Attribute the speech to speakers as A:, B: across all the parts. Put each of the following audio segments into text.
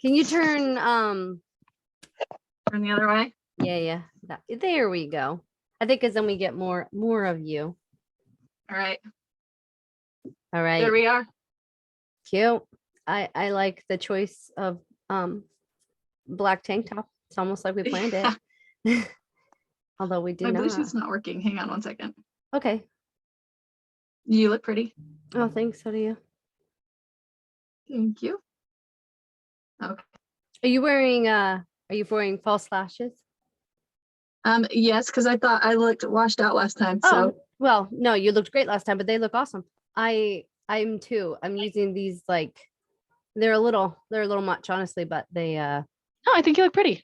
A: Can you turn
B: Turn the other way.
A: Yeah. There we go. I think because then we get more of you.
B: All right.
A: All right.
B: There we are.
A: Cute. I like the choice of black tank top. It's almost like we planned it. Although we did
B: My
A: not.
B: Bluetooth's not working. Hang on 1 second.
A: Okay.
B: You look pretty.
A: Oh, thanks. So do you.
B: Thank you. Okay.
A: Are you wearing false lashes?
B: Yes, because I thought I looked washed out last time. So
A: Oh, well, no, you looked great last time, but they look awesome. I'm too. I'm using these like they're a little much, honestly, but they
B: oh, I think you look pretty.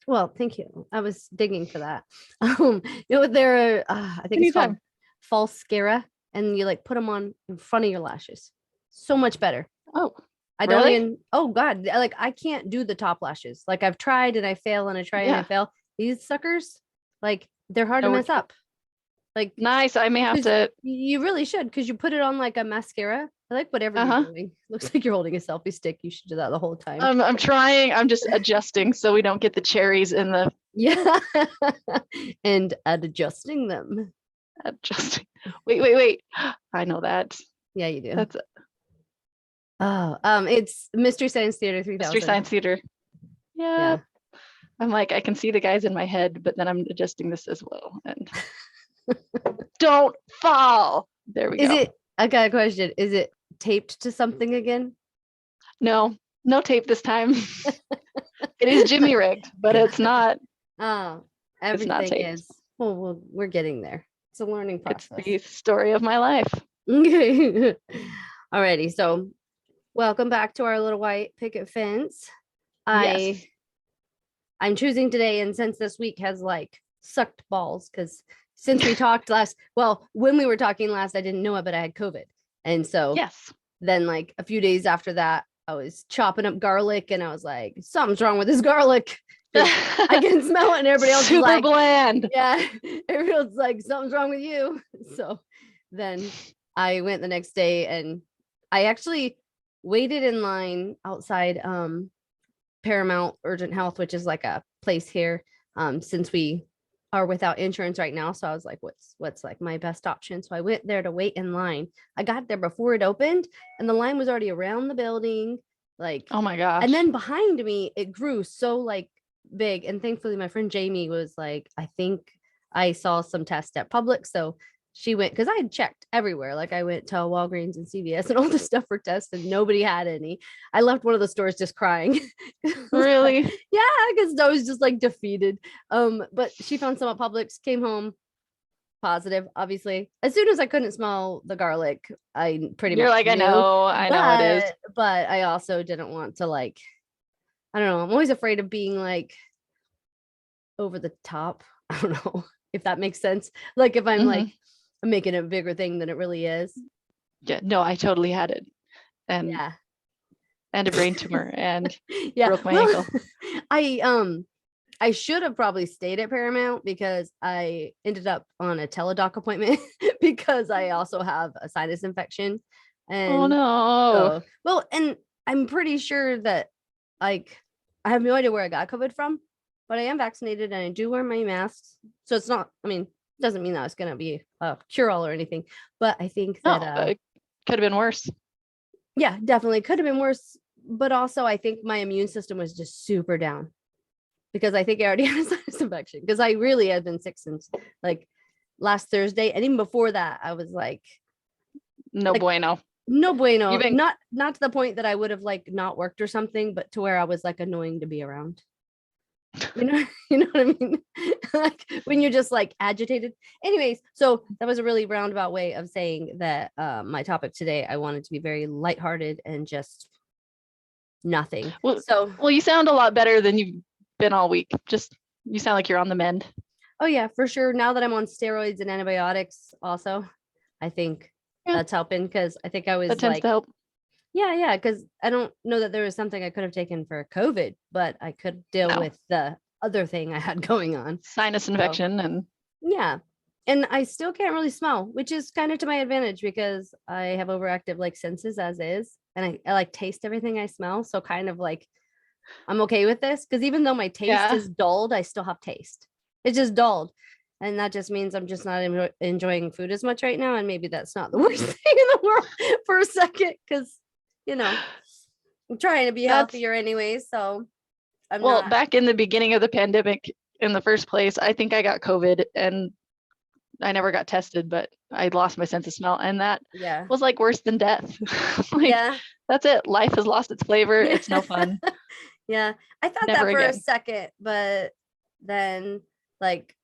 A: well, thank you. I was digging for that. They're I think it's called false mascara, and you like put them on in front of your lashes. So much better.
B: Oh,
A: I don't even. Oh God, like I can't do the top lashes. Like I've tried and I fail and I try and I fail. These suckers, like they're hard to mess up. Like
B: nice. I may have to.
A: You really should, because you put it on like a mascara. I like whatever you're doing. Looks like you're holding a selfie stick. You should do that the whole time.
B: I'm trying. I'm just adjusting so we don't get the cherries in the.
A: Yeah. And adjusting them.
B: Adjusting. Wait. I know that.
A: Yeah, you do.
B: That's.
A: It's Mystery Science Theater 3000.
B: Mystery Science Theater. Yeah. I'm like, I can see the guys in my head, but then I'm adjusting this as well. And don't fall. There we go.
A: I got a question. Is it taped to something again?
B: No tape this time. It is Jimmy rigged, but it's not.
A: Everything is. Well, we're getting there. It's a learning process.
B: It's the story of my life.
A: Okay. Alrighty. So welcome back to our little white picket fence. I'm choosing today, and since this week has like sucked balls, because since we talked when we were talking last, I didn't know it, but I had COVID. And so then like a few days after that, I was chopping up garlic and I was like, something's wrong with this garlic. I can smell it, and everybody else is like
B: bland.
A: Yeah. Everyone's like, something's wrong with you. So then I went the next day and I actually waited in line outside Paramount Urgent Health, which is like a place here, since we are without insurance right now. So I was like, what's like my best option? So I went there to wait in line. I got there before it opened and the line was already around the building. Like,
B: oh my gosh.
A: And then behind me, it grew so like big. And thankfully my friend Jamie was like, I think I saw some tests at Publix. So she went, because I had checked everywhere. Like I went to Walgreens and CVS and all the stuff for tests and nobody had any. I left one of the stores just crying.
B: Really?
A: Like, yeah, because I was just like defeated. But she found some at Publix, came home positive, obviously. As soon as I couldn't smell the garlic, I pretty much
B: like, knew. I know it is.
A: But I also didn't want to like, I don't know. I'm always afraid of being like over the top. I don't know if that makes sense. Like if I'm like, I'm making a bigger thing than it really is.
B: Yeah, no, I totally had it. And a brain tumor and broke my ankle.
A: I should have probably stayed at Paramount because I ended up on a teledoc appointment because I also have a sinus infection. And
B: oh no.
A: And I'm pretty sure that like I have no idea where I got COVID from, but I am vaccinated and I do wear my masks. So it's not, doesn't mean that it's going to be a cure-all or anything, but I think that
B: it could have been worse.
A: Yeah, definitely could have been worse. But also I think my immune system was just super down because I think I already had a sinus infection because I really have been sick since like last Thursday. And even before that, I was like,
B: no bueno.
A: Not to the point that I would have like not worked or something, but to where I was like annoying to be around. You know what I mean? Like when you're just like agitated. Anyways, so that was a really roundabout way of saying that my topic today, I wanted to be very lighthearted and just nothing. Well,
B: you sound a lot better than you've been all week. You sound like you're on the mend.
A: Oh yeah, for sure. Now that I'm on steroids and antibiotics also, I think that's helping because I think I was
B: that tends to help.
A: Yeah, because I don't know that there was something I could have taken for COVID, but I could deal with the other thing I had going on.
B: Sinus infection and
A: yeah. And I still can't really smell, which is kind of to my advantage because I have overactive like senses as is. And I like taste everything I smell. So kind of like I'm okay with this. Because even though my taste is dulled, I still have taste. It's just dulled. And that just means I'm just not enjoying food as much right now. And maybe that's not the worst thing in the world for a second. Because, you know, I'm trying to be healthier anyway. So I'm not.
B: Back in the beginning of the pandemic, in the first place, I think I got COVID and I never got tested, but I lost my sense of smell. And that was like worse than death. That's it. Life has lost its flavor. It's no fun.
A: I thought
B: Never
A: that for
B: again.
A: a second, but then like,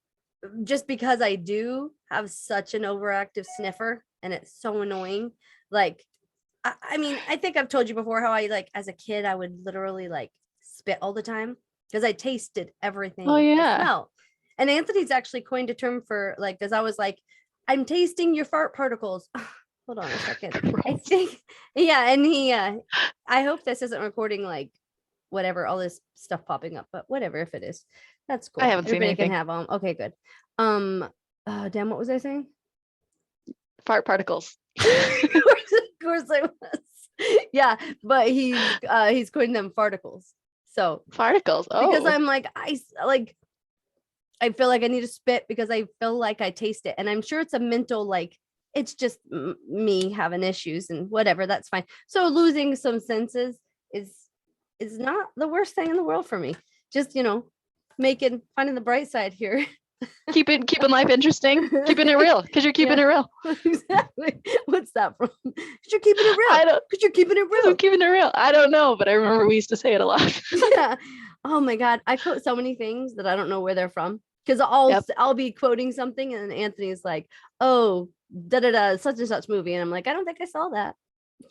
A: just because I do have such an overactive sniffer and it's so annoying. Like, I mean, I think I've told you before how I like as a kid, I would literally like spit all the time because I tasted everything.
B: Oh yeah.
A: I smell. And Anthony's actually coined a term for like, because I was like, I'm tasting your fart particles. Hold on a second. I think, and he, I hope this isn't recording like whatever, all this stuff popping up, but whatever, if it is, that's cool.
B: I haven't seen
A: Everybody
B: anything.
A: can have them. Okay, good. Damn, what was I saying?
B: Fart particles.
A: Of course I was. Yeah, but he's calling them farticles. So
B: farticles. Oh,
A: because I'm like, I feel like I need to spit because I feel like I taste it, and I'm sure it's a mental like it's just me having issues and whatever. That's fine. So losing some senses is not the worst thing in the world for me. Just finding the bright side here.
B: keeping life interesting, keeping it real, because you're keeping it real.
A: Exactly. What's that from? Because you're keeping it real. Because you're keeping it real.
B: I'm keeping it real. I don't know, but I remember we used to say it a lot.
A: Yeah. Oh my God. I quote so many things that I don't know where they're from. Because I'll be quoting something and Anthony's like, oh, such and such movie. And I'm like, I don't think I saw that.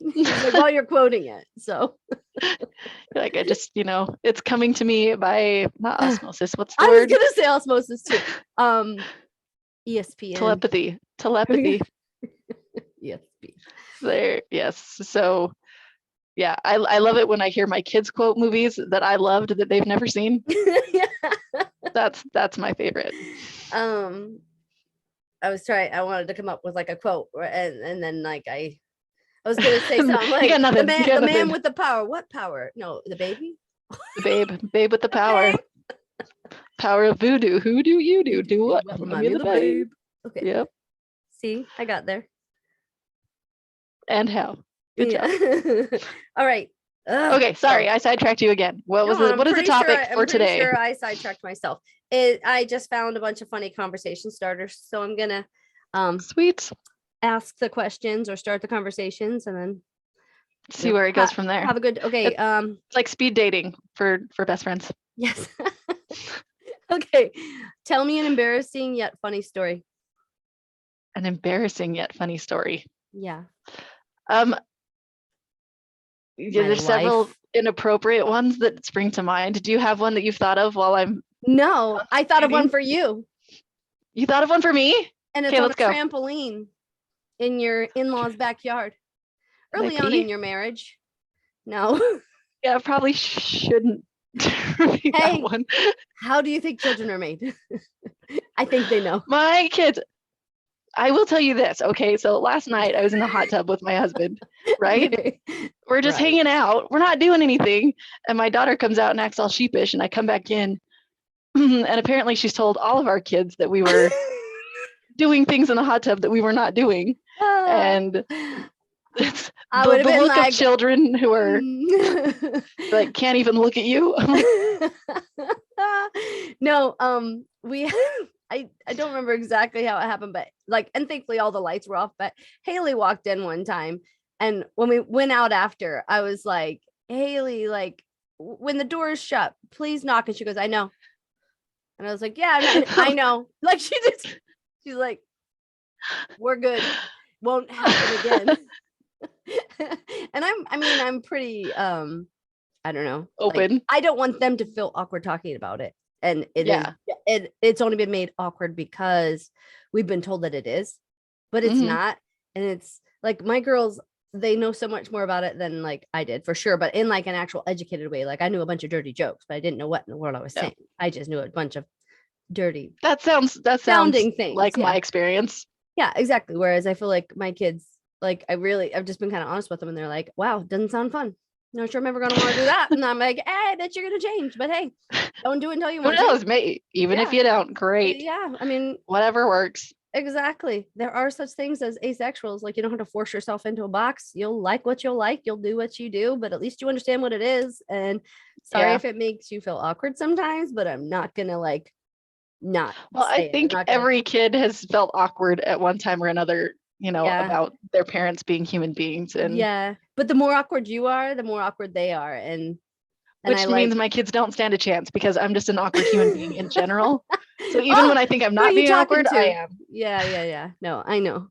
A: Like, while you're quoting it. So
B: like I just, it's coming to me by not osmosis. What's the
A: word? I was gonna say osmosis too. ESPN.
B: Telepathy.
A: ESP.
B: There, yes. So yeah, I love it when I hear my kids quote movies that I loved that they've never seen.
A: Yeah.
B: That's my favorite.
A: I wanted to come up with like a quote and then like I was gonna say something like
B: the
A: man with the power. What power? No, the baby.
B: The babe with the power. Power of voodoo. Who do you do? Do what?
A: Remind me of the babe. Okay.
B: Yep.
A: See, I got there.
B: And how? Good job.
A: All right.
B: Okay, sorry, I sidetracked you again. What is the topic for today?
A: I'm sure I sidetracked myself. I just found a bunch of funny conversation starters, so I'm gonna
B: sweet
A: ask the questions or start the conversations and then
B: see where it goes from there.
A: Have a good
B: it's like speed dating for best friends.
A: Yes. Okay. Tell me an embarrassing yet funny story.
B: An embarrassing yet funny story.
A: Yeah.
B: There's several inappropriate ones that spring to mind. Do you have one that you've thought of while I'm?
A: No, I thought of one for you.
B: You thought of one for me?
A: And it's on a trampoline in your in-laws' backyard. Early on in your marriage. No.
B: Yeah, I probably shouldn't repeat that one.
A: How do you think children are made? I think they know.
B: My kids. I will tell you this. Okay, so last night I was in the hot tub with my husband, right? Okay. We're just hanging out. We're not doing anything. And my daughter comes out and acts all sheepish. And I come back in. And apparently she's told all of our kids that we were doing things in the hot tub that we were not doing. And it's the look of children who are like, can't even look at you.
A: No, I don't remember exactly how it happened, but and thankfully all the lights were off, but Haley walked in one time and when we went out after, I was like, Haley, like when the door is shut, please knock. And she goes, I know. And I was like, yeah, I know. Like she's like, we're good. Won't happen again. And I'm pretty, I don't know.
B: Open.
A: Like, I don't want them to feel awkward talking about it. And it's only been made awkward because we've been told that it is, but it's not. And it's like my girls, they know so much more about it than like I did for sure, but in like an actual educated way. Like I knew a bunch of dirty jokes, but I didn't know what in the world I was saying. I just knew a bunch of dirty
B: that sounds
A: sounding things
B: like my experience.
A: Yeah, exactly. Whereas I feel like my kids, like I've just been kind of honest with them and they're like, wow, doesn't sound fun. not sure I'm ever gonna want to do that. And I'm like, hey, I bet you're gonna change, but hey, don't do it until you
B: Who
A: want to.
B: knows? Maybe even if
A: Yeah.
B: you don't, great.
A: Yeah, I mean,
B: Whatever works.
A: exactly. There are such things as asexuals. Like, you don't have to force yourself into a box. You'll like what you'll like. You'll do what you do, but at least you understand what it is. And sorry
B: Yeah.
A: if it makes you feel awkward sometimes, but I'm not gonna like not
B: Well, I
A: say it. I'm
B: think
A: not gonna.
B: every kid has felt awkward at one time or another,
A: Yeah.
B: about their parents being human beings, and
A: Yeah, but the more awkward you are, the more awkward they are, and
B: which
A: I
B: means
A: like.
B: my kids don't stand a chance because I'm just an awkward human being in general. So even
A: Oh,
B: when I think I'm
A: who are
B: not
A: you
B: being
A: talking
B: awkward,
A: to?
B: I am.
A: Yeah. No, I know.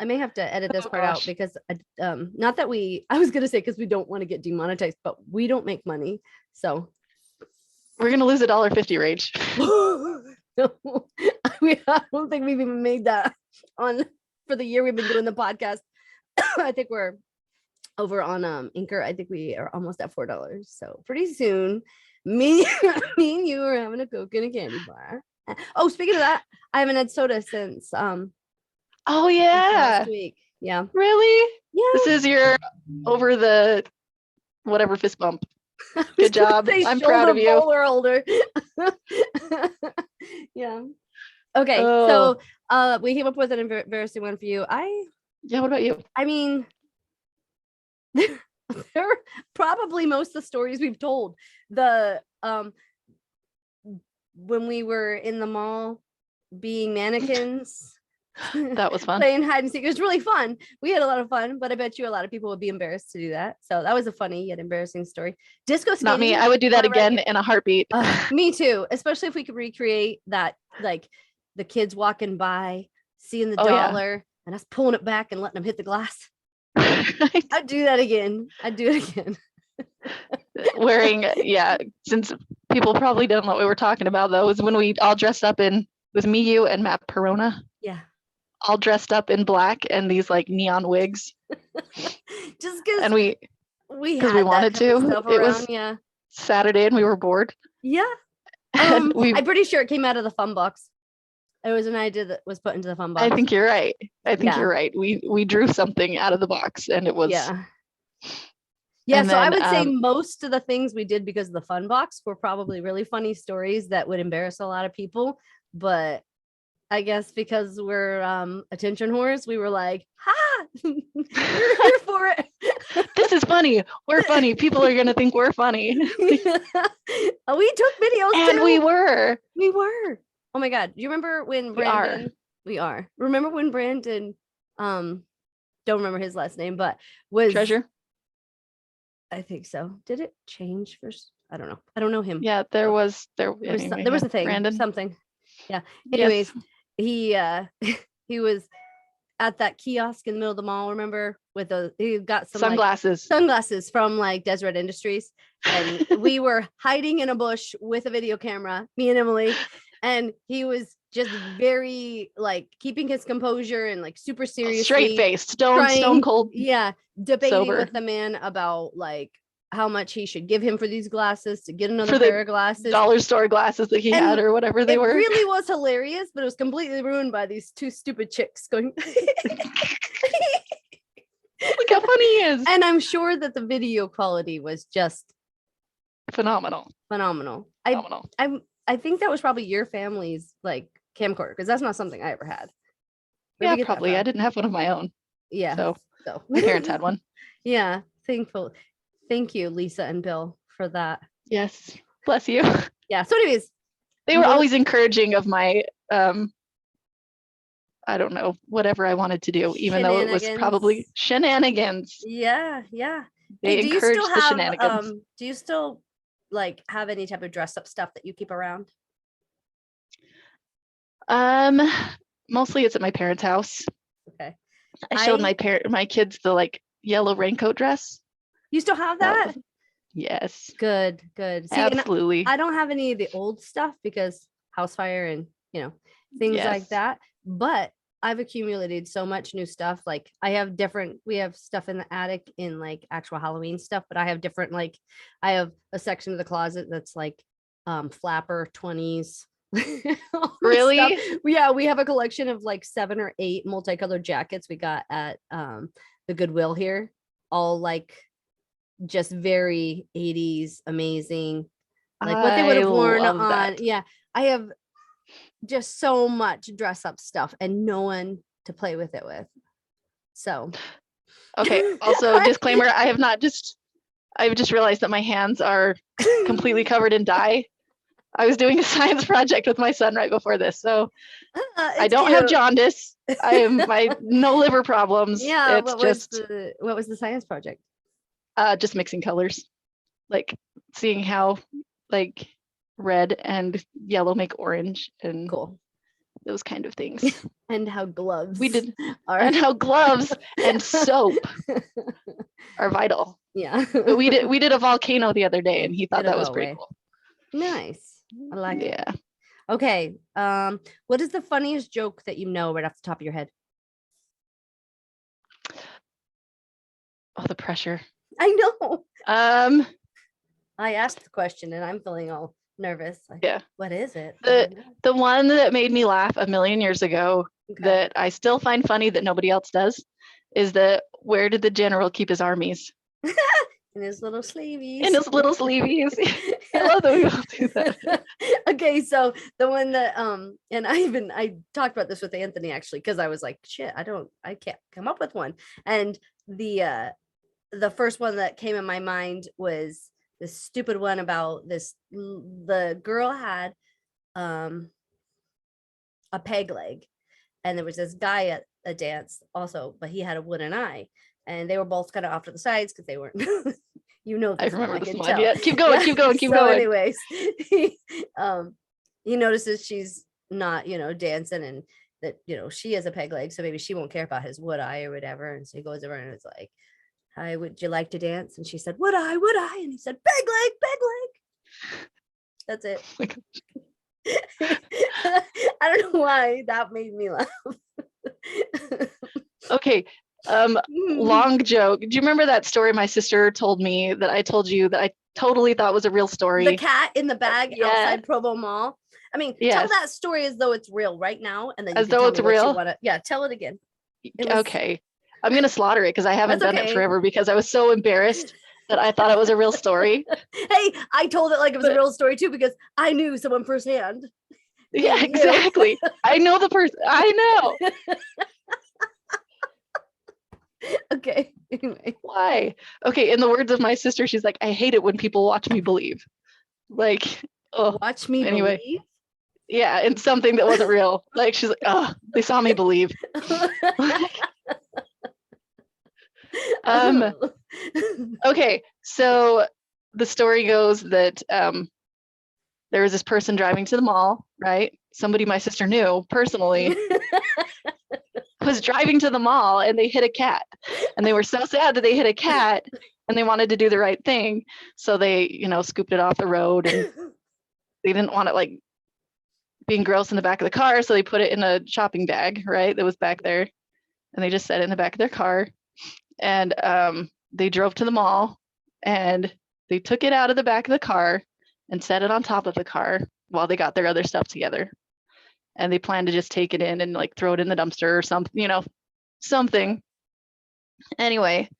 A: I may have to edit this
B: Oh
A: part out
B: gosh.
A: because not that I was gonna say because we don't want to get demonetized, but we don't make money, so
B: We're gonna lose $1.50, Rach.
A: no, I don't think we've even made that on for the year we've been doing the podcast. I think we're over on Anchor. I think we are almost at $4. So pretty soon, me and you are having a Coke and a candy bar. Oh, speaking of that, I haven't had soda since
B: Oh
A: since
B: yeah.
A: last week. Yeah.
B: Really?
A: Yeah.
B: This is your over the whatever fist bump. Good job. I'm proud of you.
A: Shoulder holder. Yeah. Okay.
B: Oh.
A: So we came up with an embarrassing one for you.
B: Yeah, what about you?
A: I mean, they're probably most of the stories we've told. The when we were in the mall being mannequins.
B: That was fun.
A: Playing hide and seek. It was really fun. We had a lot of fun, but I bet you a lot of people would be embarrassed to do that. So that was a funny yet embarrassing story. Disco skating.
B: Not me. I would do that again in a heartbeat.
A: Me too. Especially if we could recreate that, like the kids walking by, seeing the dollar, and us pulling it back and letting them hit the glass. I'd do that again.
B: Wearing, since people probably don't know what we were talking about, though, is when we all dressed up with me, you, and Matt Perona.
A: Yeah.
B: All dressed up in black and these like neon wigs.
A: Just because.
B: And we wanted to. It was Saturday and we were bored.
A: Yeah. I'm pretty sure it came out of the fun box. It was an idea that was put into the fun box.
B: I think you're right. You're right. We drew something out of the box and it was.
A: Yeah. Yeah. So I would say most of the things we did because of the fun box were probably really funny stories that would embarrass a lot of people. But I guess because we're attention whores, we were like, ha, you're here for it.
B: This is funny. We're funny. People are going to think we're funny.
A: We took videos
B: and
A: too.
B: We were.
A: Oh my God. Do you remember when Brandon? We are. Remember when Brandon, don't remember his last name, but was
B: Treasure?
A: I think so. Did it change first? I don't know. I don't know him.
B: Yeah, there was
A: a thing.
B: Brandon.
A: Something. Yeah. Anyways. Yes. He was at that kiosk in the middle of the mall, remember, he got some sunglasses from like Deseret Industries, and we were hiding in a bush with a video camera, me and Emily, and he was just very like keeping his composure and like super serious,
B: straight-faced, stone cold,
A: debating
B: sober
A: with the man about like how much he should give him for these glasses to get another pair of glasses,
B: dollar store glasses that he had or whatever they were.
A: It really was hilarious, but it was completely ruined by these two stupid chicks going.
B: Look how funny he is.
A: And I'm sure that the video quality was just
B: phenomenal.
A: I think that was probably your family's like camcorder, because that's not something I ever had.
B: Yeah, probably. I didn't have one of my own.
A: Yeah.
B: So my parents had one.
A: Yeah. Thank you, Lisa and Bill, for that.
B: Yes. Bless you.
A: Yeah. So anyways.
B: They were always encouraging of my, I don't know, whatever I wanted to do, even though it was probably shenanigans.
A: Yeah. Yeah.
B: They encouraged the shenanigans.
A: Do you still like have any type of dress up stuff that you keep around?
B: Mostly it's at my parents' house.
A: Okay.
B: I showed my kids the like yellow raincoat dress.
A: You still have that?
B: Yes.
A: Good. See,
B: absolutely.
A: I don't have any of the old stuff because house fire and things like that. But I've accumulated so much new stuff. Like we have stuff in the attic in like actual Halloween stuff, but I have different, like I have a section of the closet that's like flapper 20s.
B: Really?
A: Yeah, we have a collection of like 7 or 8 multicolored jackets we got at the Goodwill here, all like just very 80s, amazing. Like what they would have
B: I
A: worn
B: love
A: on.
B: that.
A: Yeah. I have just so much dress up stuff and no one to play with it with. So
B: Okay. Also, disclaimer, I've just realized that my hands are completely covered in dye. I was doing a science project with my son right before this. So I don't have jaundice. No liver problems.
A: Yeah.
B: It's just
A: what was the science project?
B: just mixing colors, like seeing how like red and yellow make orange and
A: Cool.
B: those kind of things.
A: And how gloves
B: and how gloves and soap are vital.
A: Yeah.
B: But we did a volcano the other day and he thought that was pretty cool.
A: Nice. I like it.
B: Yeah.
A: Okay. What is the funniest joke that you know right off the top of your head?
B: Oh, the pressure.
A: I know.
B: I
A: asked the question and I'm feeling all nervous. Like,
B: yeah.
A: What is it?
B: The one that made me laugh a million years ago that I still find funny that nobody else does is where did the general keep his armies?
A: In his little sleeveys.
B: In his little sleeveys. I love that we all do that.
A: Okay, so the one that and I talked about this with Anthony actually because I was like, shit, I can't come up with one. And the first one that came in my mind was this stupid one about the girl had a peg leg and there was this guy at a dance also, but he had a wooden eye and they were both kind of off to the sides because they weren't you know this
B: I remember
A: one,
B: this
A: can
B: one.
A: tell.
B: Yeah, keep going.
A: So anyways, he notices she's not dancing and that she has a peg leg, so maybe she won't care about his wood eye or whatever. And so he goes over and it's like, hi, would you like to dance? And she said, would I? And he said, peg leg. That's it. I don't know why that made me laugh.
B: Okay. Long joke. Do you remember that story my sister told me that I told you that I totally thought was a real story?
A: The cat in the bag outside Provo Mall. I mean, tell that story as though it's real right now, and then
B: as though it's real.
A: Tell it again.
B: Okay, I'm gonna slaughter it because I haven't done it forever because I was so embarrassed that I thought it was a real story.
A: Hey, I told it like it was a real story too because I knew someone firsthand.
B: Yeah, exactly. I know the person. I know.
A: Okay. Anyway.
B: Why? Okay. In the words of my sister, she's like, I hate it when people watch me believe. Like, oh.
A: Watch me believe?
B: Yeah, in something that wasn't real. Like, she's like, oh, they saw me believe. Okay. So the story goes that there was this person driving to the mall, right? Somebody my sister knew personally. Was driving to the mall and they hit a cat and they were so sad that they hit a cat and they wanted to do the right thing, so they scooped it off the road and they didn't want it like being gross in the back of the car, so they put it in a shopping bag, right, that was back there, and they just set it in the back of their car and they drove to the mall and they took it out of the back of the car and set it on top of the car while they got their other stuff together. And they plan to just take it in and like throw it in the dumpster or something, something. Anyway,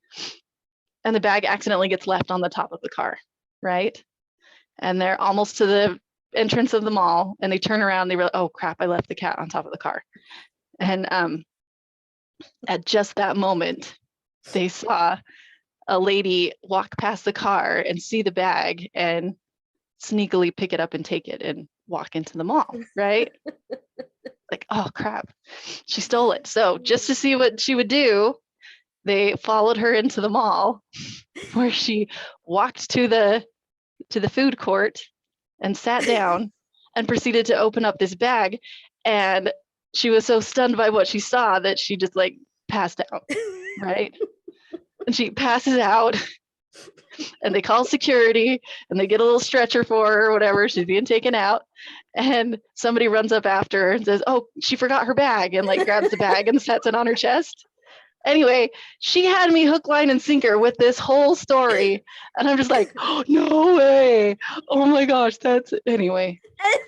B: and the bag accidentally gets left on the top of the car, right? And they're almost to the entrance of the mall and they turn around, they realize, oh crap, I left the cat on top of the car. And at just that moment, they saw a lady walk past the car and see the bag and sneakily pick it up and take it and walk into the mall, right? Like, oh crap, she stole it. So just to see what she would do, they followed her into the mall where she walked to the food court and sat down and proceeded to open up this bag. And she was so stunned by what she saw that she just like passed out, right? And she passes out and they call security and they get a little stretcher for her or whatever. She's being taken out and somebody runs up after her and says, oh, she forgot her bag, and like grabs the bag and sets it on her chest. Anyway, she had me hook, line, and sinker with this whole story. And I'm just like, oh, no way. Oh my gosh, that's it. Anyway.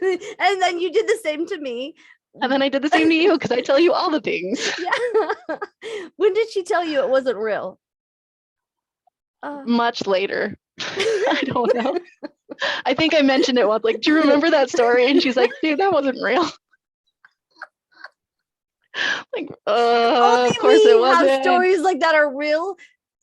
A: And then you did the same to me.
B: And then I did the same to you because I tell you all the things.
A: Yeah. When did she tell you it wasn't real?
B: much later. I don't know. I think I mentioned it once, like, do you remember that story? And she's like, dude, that wasn't real. Like,
A: Only
B: of course it
A: we have
B: wasn't.
A: stories like that are real.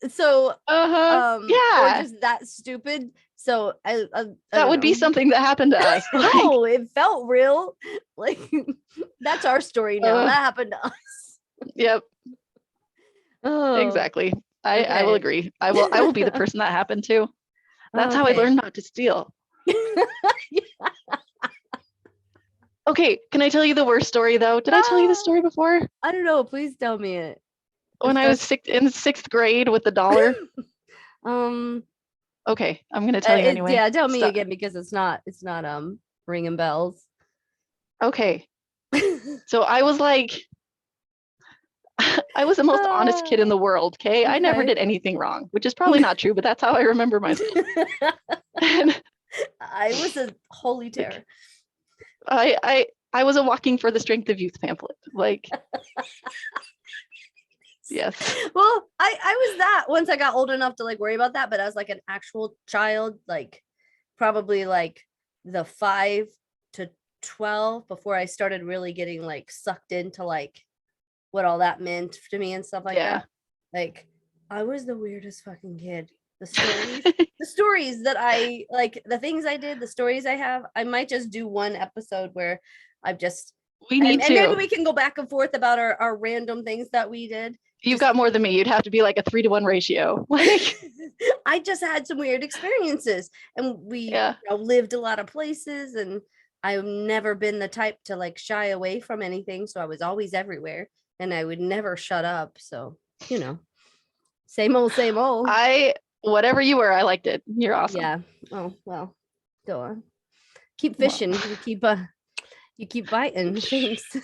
A: So,
B: Yeah.
A: or just that stupid. So I
B: That would
A: don't
B: be
A: know.
B: something that happened to us. Like,
A: No, it felt real. Like that's our story now. That happened to us.
B: yep,
A: Oh,
B: exactly. I will
A: okay.
B: agree. I will be the person that happened to. That's how I learned not to steal. Okay, can I tell you the worst story though? Did I tell you the story before?
A: I don't know. Please tell me it.
B: When I was in sixth grade with the dollar. Okay, I'm gonna tell you anyway.
A: Yeah, tell me again because it's not ringing bells.
B: Okay. So I was like, I was the most honest kid in the world. Okay. I never did anything wrong, which is probably not true, but that's how I remember myself. And
A: I was a holy terror.
B: I was a walking for the strength of youth pamphlet. Like, yes.
A: Well, I was that once I got old enough to like worry about that, but I was like an actual child, like probably like the 5 to 12 before I started really getting like sucked into like what all that meant to me and stuff like that. Like I was the weirdest fucking kid. The stories that I like, the things I did, the stories I have. I might just do one episode where I've just and maybe we can go back and forth about our random things that we did.
B: You've got more than me. You'd have to be like a 3-to-1 ratio. Like
A: I just had some weird experiences, and we lived a lot of places, and I've never been the type to like shy away from anything, so I was always everywhere, and I would never shut up. So same old, same old.
B: Whatever you were, I liked it. You're awesome.
A: Yeah. Oh well, go on. Keep fishing. Well. You keep biting. Thanks.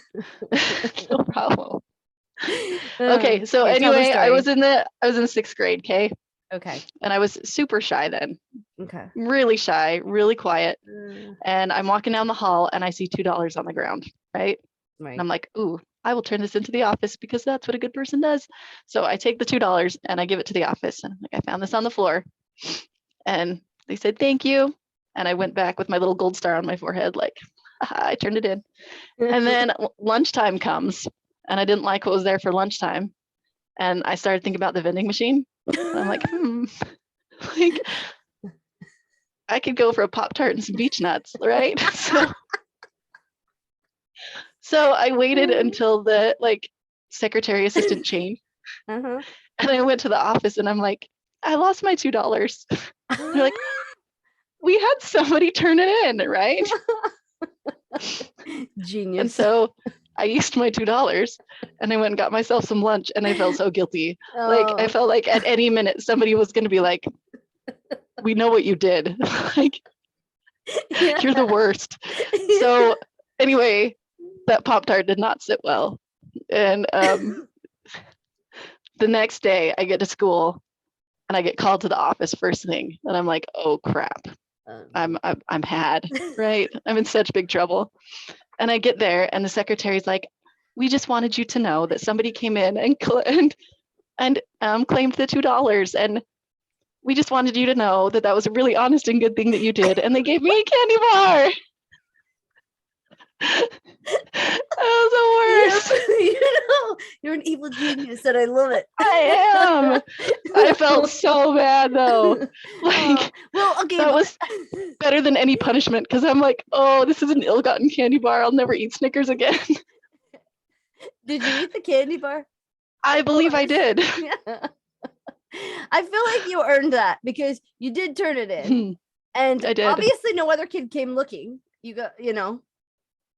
B: No problem. Okay, so anyway, I was in the 6th grade, okay?
A: Okay.
B: And I was super shy then.
A: Okay.
B: Really shy, really quiet. And I'm walking down the hall and I see $2 on the ground, right? And I'm like, ooh, I will turn this into the office because that's what a good person does. So I take the $2 and I give it to the office. And I'm like, I found this on the floor. And they said, thank you. And I went back with my little gold star on my forehead, like, I turned it in. And then lunchtime comes. And I didn't like what was there for lunchtime. And I started thinking about the vending machine. And I'm like, like I could go for a Pop-Tart and some beech nuts, right? So I waited until the secretary assistant changed. And I went to the office and I'm like, I lost my $2. They're like, we had somebody turn it in, right?
A: Genius.
B: And so I used my $2 and I went and got myself some lunch and I felt so guilty. Like I felt like at any minute somebody was going to be like, we know what you did. Like, you're the worst. So anyway, that Pop-Tart did not sit well. And the next day I get to school and I get called to the office first thing. And I'm like, oh crap, I'm had, right? I'm in such big trouble. And I get there and the secretary's like, we just wanted you to know that somebody came in and claimed the $2. And we just wanted you to know that that was a really honest and good thing that you did. And they gave me a candy bar. That was the worst.
A: You're an evil genius and I love it.
B: I am. I felt so bad though. Like,
A: well, okay,
B: that was better than any punishment because I'm like, oh, this is an ill-gotten candy bar. I'll never eat Snickers again.
A: Did you eat the candy bar?
B: I believe I did.
A: Yeah. I feel like you earned that because you did turn it in. And
B: I did.
A: Obviously no other kid came looking.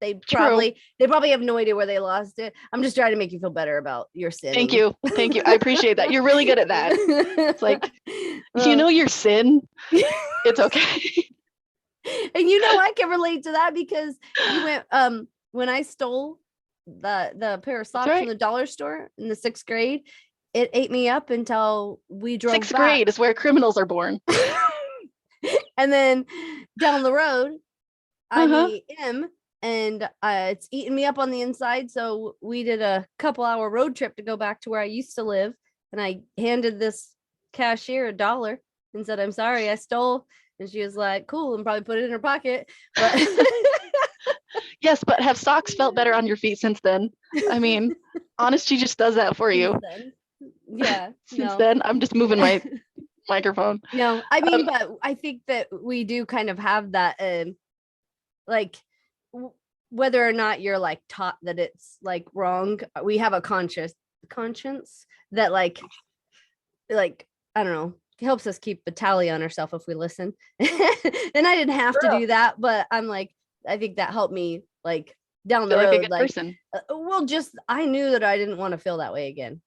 A: They probably have no idea where they lost it. I'm just trying to make you feel better about your sin.
B: Thank you. I appreciate that. You're really good at that. It's like, you know your sin. It's okay.
A: And I can relate to that because you went when I stole the pair of socks from the dollar store in the 6th grade, it ate me up until we drove
B: 6th grade is where criminals are born.
A: And then down the road, I meet him. And it's eating me up on the inside. So we did a couple-hour road trip to go back to where I used to live. And I handed this cashier $1 and said, I'm sorry, I stole. And she was like, cool, and probably put it in her pocket. But
B: Yes, but have socks felt better on your feet since then? I mean, honesty just does that for you.
A: then, yeah.
B: Since then, I'm just moving my microphone.
A: No, I mean, but I think that we do kind of have that, like, whether or not you're like taught that it's like wrong, we have a conscience that like I don't know, helps us keep a tally on ourselves if we listen. And I didn't have to do that, but I'm like, I think that helped me like down the
B: Feel like a
A: road,
B: good
A: like
B: person.
A: well, just I knew that I didn't want to feel that way again.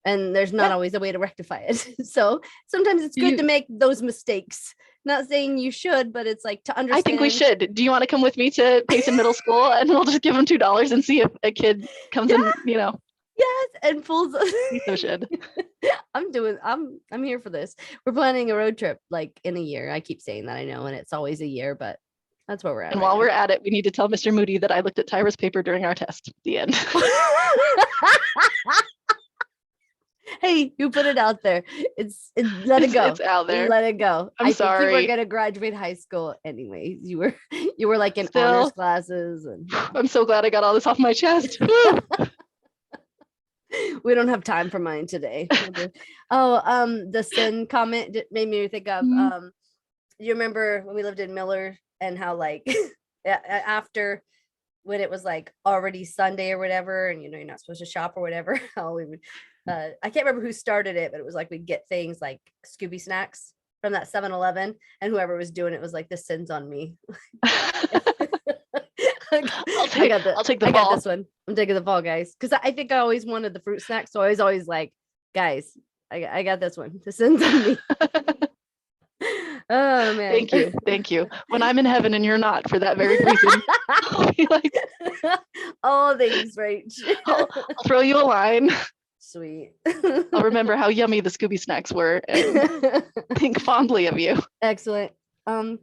A: And there's not always a way to rectify it. So sometimes it's good to make those mistakes. Not saying you should, but it's like to understand.
B: I think we should. Do you want to come with me to Payson Middle School and we'll just give them $2 and see if a kid comes in, you know?
A: Yes, and pulls.
B: We so should.
A: I'm here for this. We're planning a road trip like in a year. I keep saying that, I know, and it's always a year, but that's where we're at.
B: And while we're at it, we need to tell Mr. Moody that I looked at Tyra's paper during our test. The end.
A: Hey, you put it out there. Let it go.
B: It's out there.
A: Let it go.
B: I'm sorry.
A: Think you were gonna graduate high school anyways. You were like in honors classes, and
B: I'm so glad I got all this off my chest.
A: We don't have time for mine today. The sin comment made me think of you remember when we lived in Miller and how like after when it was like already Sunday or whatever, and you're not supposed to shop or whatever, how we would I can't remember who started it, but it was like we'd get things like Scooby snacks from that 7-Eleven, and whoever was doing it was like, this sin's on me. I'll take the ball. This one. I'm taking the ball, guys, because I think I always wanted the fruit snack, so I was always like, guys, I got this one. The sin's on me. Oh man.
B: Thank you. When I'm in heaven and you're not, for that very reason, I'll be like,
A: all things, right?
B: I'll throw you a line.
A: Sweet.
B: I'll remember how yummy the Scooby snacks were and think fondly of you.
A: Excellent. All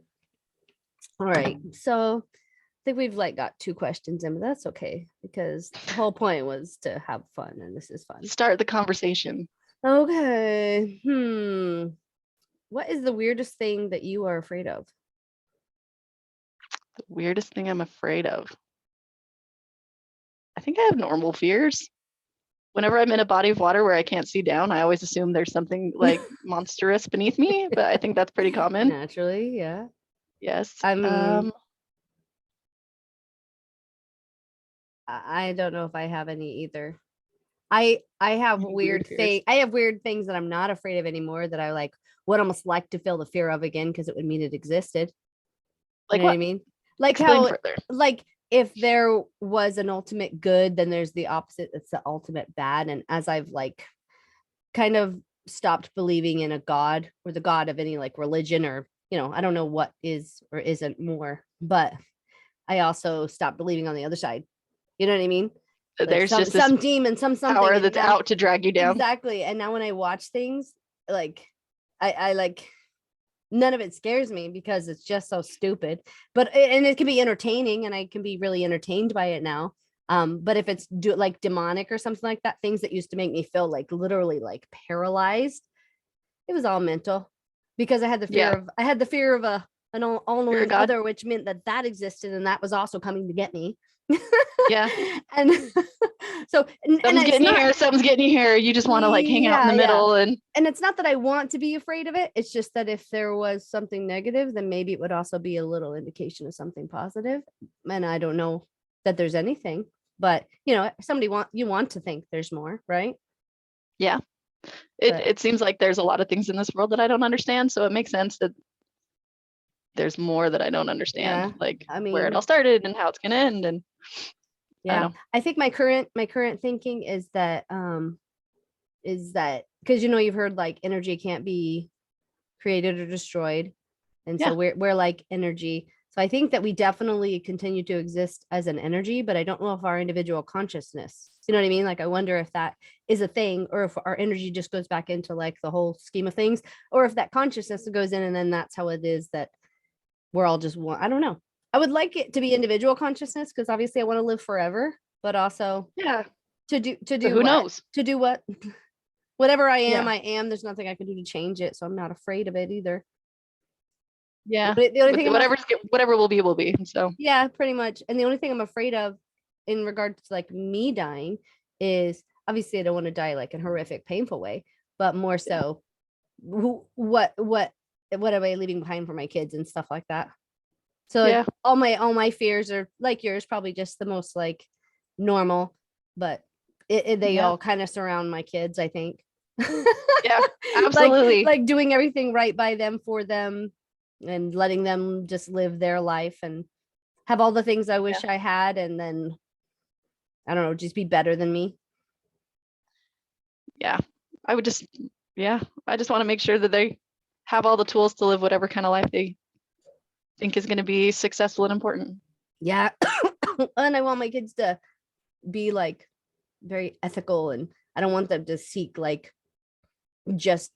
A: right. So I think we've like got 2 questions in, but that's okay because the whole point was to have fun, and this is fun.
B: Start the conversation.
A: Okay. What is the weirdest thing that you are afraid of?
B: The weirdest thing I'm afraid of. I think I have normal fears. Whenever I'm in a body of water where I can't see down, I always assume there's something like monstrous beneath me, but I think that's pretty common.
A: Naturally, yeah.
B: Yes.
A: I mean, I don't know if I have any either. I have weird things. I have weird things that I'm not afraid of anymore that I like would almost like to feel the fear of again because it would mean it existed.
B: Like
A: you know what I mean? Like
B: explain
A: how
B: further.
A: Like if there was an ultimate good, then there's the opposite. It's the ultimate bad. And as I've like kind of stopped believing in a God or the God of any like religion or, I don't know what is or isn't more, but I also stopped believing on the other side. You know what I mean? Like
B: there's just
A: some demon, something
B: power that's out to drag you down.
A: Exactly. And now when I watch things, like I like none of it scares me because it's just so stupid, and it can be entertaining and I can be really entertained by it now. But if it's like demonic or something like that, things that used to make me feel like literally like paralyzed, it was all mental because I had the fear of an all-knowing other, which meant that existed and that was also coming to get me.
B: Yeah.
A: And so
B: something's getting here. You just want to like hang out in the middle. And
A: it's not that I want to be afraid of it. It's just that if there was something negative, then maybe it would also be a little indication of something positive. And I don't know that there's anything, but you want to think there's more, right?
B: Yeah. It seems like there's a lot of things in this world that I don't understand. So it makes sense that there's more that I don't understand, where it all started and how it's going to end. And
A: I think my current thinking is that because you've heard like energy can't be created or destroyed, and so we're like energy. So I think that we definitely continue to exist as an energy, but I don't know if our individual consciousness, you know what I mean? Like I wonder if that is a thing, or if our energy just goes back into like the whole scheme of things, or if that consciousness goes in and then that's how it is that we're all just one. I don't know. I would like it to be individual consciousness because obviously I want to live forever, but also to do
B: who knows?
A: To do what? whatever I am,
B: Yeah.
A: I am. There's nothing I can do to change it, so I'm not afraid of it either.
B: Yeah.
A: But the only thing
B: Whatever will be. So
A: yeah, pretty much. And the only thing I'm afraid of in regards to like me dying is obviously I don't want to die like in a horrific, painful way, but more so what am I leaving behind for my kids and stuff like that. So like,
B: yeah.
A: all my fears are like yours, probably just the most like normal, but they
B: Yeah.
A: all kind of surround my kids, I think.
B: Yeah, absolutely.
A: Like doing everything right by them, for them, and letting them just live their life and have all the things I wish I had, and then I don't know, just be better than me.
B: Yeah. I would just I just want to make sure that they have all the tools to live whatever kind of life they think is going to be successful and important.
A: Yeah. And I want my kids to be like very ethical, and I don't want them to seek like just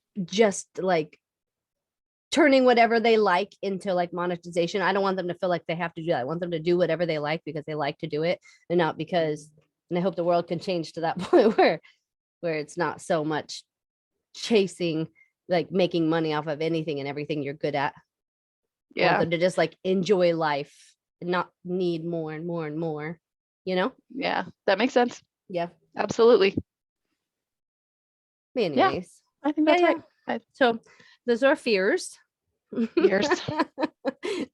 A: like turning whatever they like into like monetization. I don't want them to feel like they have to do that. I want them to do whatever they like because they like to do it, and not because, and I hope the world can change to that point where it's not so much chasing like making money off of anything and everything you're good at. I want them to just like enjoy life and not need more and more and more, you know?
B: Yeah, that makes sense.
A: Yeah.
B: Absolutely.
A: Anyways.
B: I think that's right.
A: So those are fears.
B: Fears.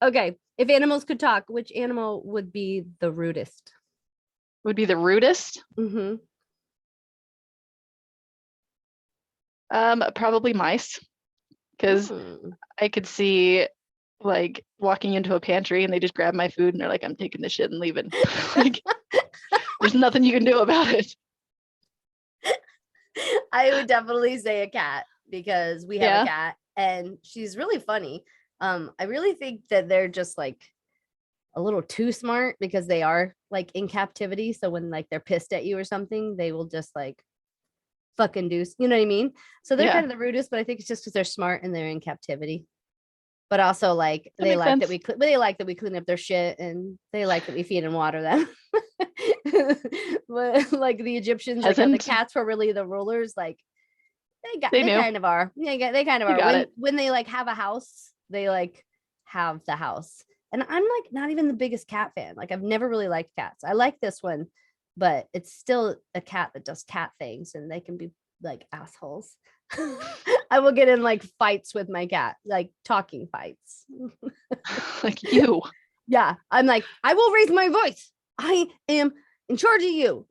A: Okay. If animals could talk, which animal would be the rudest?
B: Would be the rudest?
A: Mm-hmm.
B: Probably mice, because I could see like walking into a pantry and they just grab my food and they're like, I'm taking this shit and leaving. Like, there's nothing you can do about it.
A: I would definitely say a cat, because we have a cat and she's really funny. I really think that they're just like a little too smart, because they are like in captivity. So when like they're pissed at you or something, they will just like fucking do, you know what I mean? So they're kind of the rudest, but I think it's just because they're smart and they're in captivity. But also like they like that we clean up their shit, and they like that we feed and water them. But like the Egyptians, like the cats were really the rulers. Like they kind of are. Yeah, they kind of are. When they like have a house, they like have the house. And I'm like not even the biggest cat fan. Like I've never really liked cats. I like this one, but it's still a cat that does cat things, and they can be like assholes. I will get in like fights with my cat, like talking fights.
B: Like you.
A: Yeah. I'm like, I will raise my voice. I am in charge of you.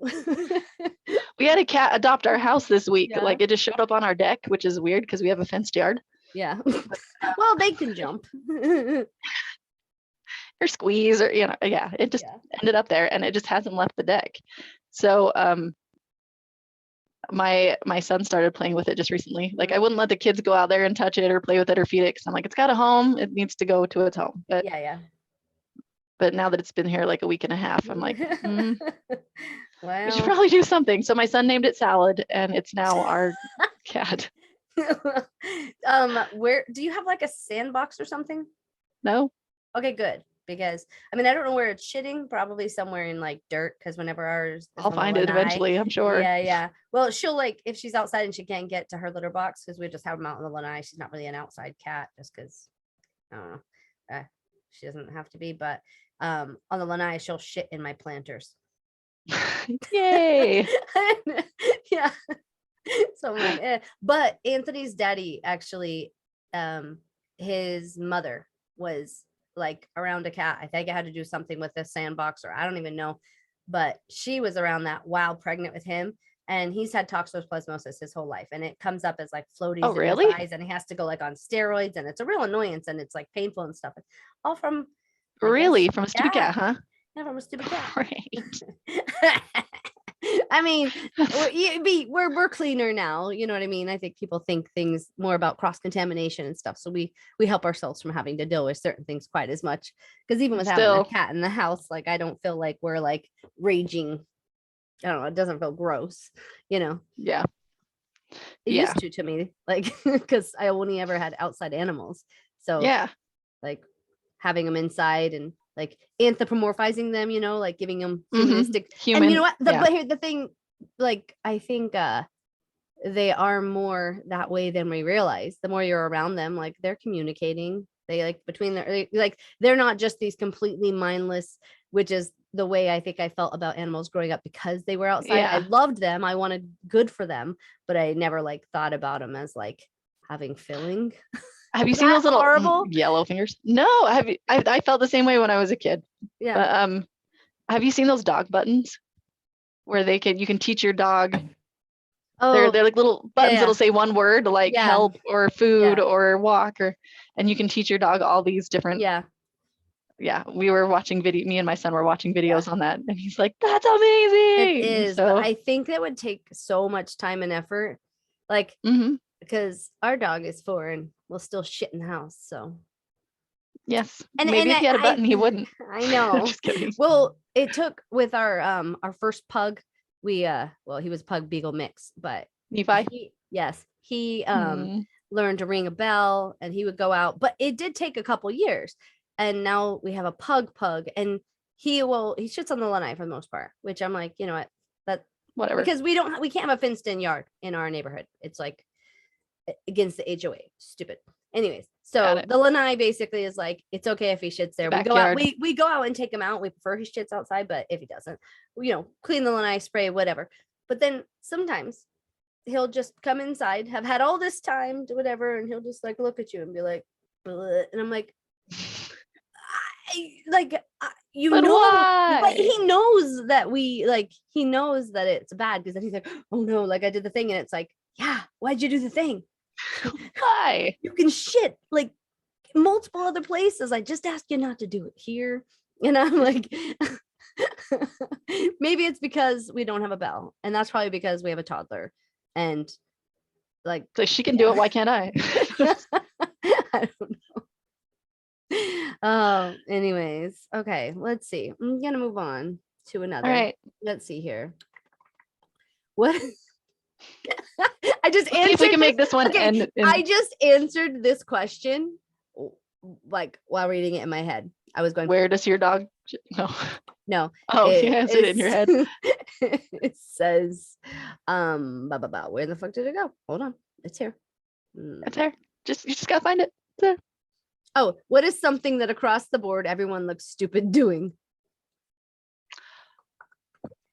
B: We had a cat adopt our house this week. Yeah. Like it just showed up on our deck, which is weird because we have a fenced yard.
A: Yeah. Well, they can jump.
B: Or squeeze, or it just ended up there, and it just hasn't left the deck. So my son started playing with it just recently. Like I wouldn't let the kids go out there and touch it or play with it or feed it, because I'm like, it's got a home, it needs to go to its home. But but now that it's been here like a week and a half, I'm like,
A: well,
B: we should probably do something. So my son named it Salad, and it's now our cat.
A: Where do you have like a sandbox or something?
B: No.
A: Okay, good. Because I mean, I don't know where it's shitting, probably somewhere in like dirt, because whenever ours
B: I'll find it eventually, I'm sure.
A: Yeah. Well, she'll like, if she's outside and she can't get to her litter box, because we just have them out in the lanai. She's not really an outside cat, just because I don't know. She doesn't have to be, but on the lanai, she'll shit in my planters.
B: Yay.
A: Yeah. So I'm like, but Anthony's daddy actually, his mother was like around a cat. I think I had to do something with this sandbox, or I don't even know, but she was around that while pregnant with him, and he's had toxoplasmosis his whole life, and it comes up as like floaties in his eyes, and he has to go like on steroids, and it's a real annoyance, and it's like painful and stuff. All from
B: from a stupid cat, huh?
A: Yeah, from a stupid cat.
B: Right.
A: I mean, we're cleaner now, you know what I mean? I think people think things more about cross-contamination and stuff, so we help ourselves from having to deal with certain things quite as much, because even with having a cat in the house, like I don't feel like we're like raging. I don't know, it doesn't feel gross, you know?
B: Yeah.
A: It used to me, like, because I only ever had outside animals, so like having them inside and like anthropomorphizing them, you know, like giving them humanistic.
B: Human.
A: And you know what? But here's the thing, like I think they are more that way than we realize. The more you're around them, like they're communicating. They like between their like they're not just these completely mindless, which is the way I think I felt about animals growing up because they were outside. I
B: Yeah.
A: loved them. I wanted good for them, but I never like thought about them as like having feeling.
B: Have you
A: Is
B: seen
A: that
B: those little
A: horrible?
B: yellow fingers? No, have you? I felt the same way when I was a kid.
A: Yeah.
B: But have you seen those dog buttons where you can teach your dog?
A: Oh,
B: They're like little buttons
A: yeah.
B: that'll say one word like
A: Yeah.
B: help or food
A: Yeah.
B: or walk and you can teach your dog all these different.
A: Yeah.
B: Yeah, we were watching me and my son were watching
A: Yeah.
B: videos on that and he's like, that's amazing.
A: It is,
B: So,
A: but I think that would take so much time and effort. Like, because our dog is 4 and will still shit in the house. So
B: yes,
A: and
B: maybe if he had a button, he wouldn't.
A: I know.
B: Just kidding.
A: Well, it took with our first pug. We well, he was pug beagle mix, but
B: Nephi.
A: he learned to ring a bell and he would go out, but it did take a couple years. And now we have a pug, and he shits on the lanai for the most part, which I'm like, you know what, that
B: whatever,
A: because we can't have a fenced in yard in our neighborhood. It's like against the HOA. Stupid. Anyways, so the lanai basically is like, it's okay if he shits there. We go out, we go out and take him out. We prefer he shits outside, but if he doesn't, clean the lanai, spray, whatever. But then sometimes he'll just come inside, have had all this time, do whatever, and he'll just like look at you and be like, bleh. And I'm like, but he knows that he knows that it's bad because then he's like, oh no, like I did the thing, and it's like, yeah, why'd you do the thing?
B: Why?
A: You can shit like multiple other places. I just asked you not to do it here. And I'm like, maybe it's because we don't have a bell, and that's probably because we have a toddler, and like,
B: so she can do it. Why can't I?
A: I don't know. Oh, anyways, okay, let's see. I'm gonna move on to another.
B: All right.
A: Let's see here. What? I just
B: answered. See if we can make this one.
A: Okay, I just answered this question like while reading it in my head. I was going,
B: where does your dog?
A: No.
B: Oh, you answered it in your head.
A: It says, where the fuck did it go? Hold on, it's here.
B: It's there. You just gotta find it. It's there.
A: Oh, what is something that across the board everyone looks stupid doing?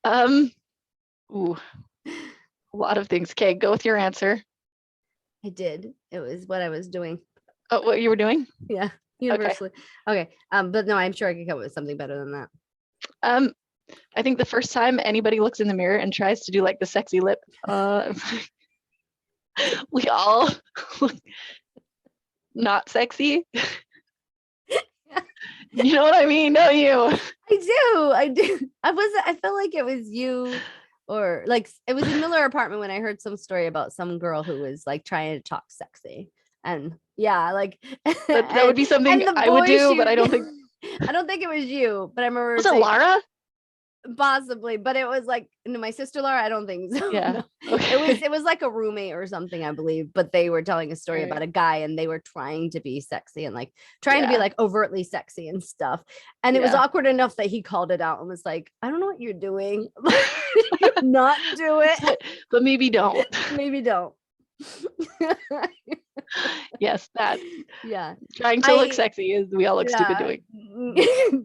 B: Ooh, a lot of things. Okay, go with your answer.
A: I did. It was what I was doing.
B: Oh, what you were doing?
A: Yeah, universally. Okay. But no, I'm sure I could come up with something better than that.
B: I think the first time anybody looks in the mirror and tries to do like the sexy lip, we all look not sexy. You know what I mean, don't you?
A: I do. I felt like it was you, or like it was in Miller Apartment when I heard some story about some girl who was like trying to talk sexy, and yeah, like
B: that would be something I would do, but I don't think
A: it was you. But I remember
B: was it Lara?
A: Possibly, but it was like my sister Laura. I don't think so.
B: Yeah,
A: no.
B: Okay.
A: It was like a roommate or something, I believe. But they were telling a story about a guy, and they were trying to be sexy and like trying to be like overtly sexy and stuff. And it was awkward enough that he called it out and was like, "I don't know what you're doing. Not do it,
B: but maybe don't.
A: Maybe don't."
B: Yes, that.
A: Yeah,
B: trying to look sexy is we all look stupid doing.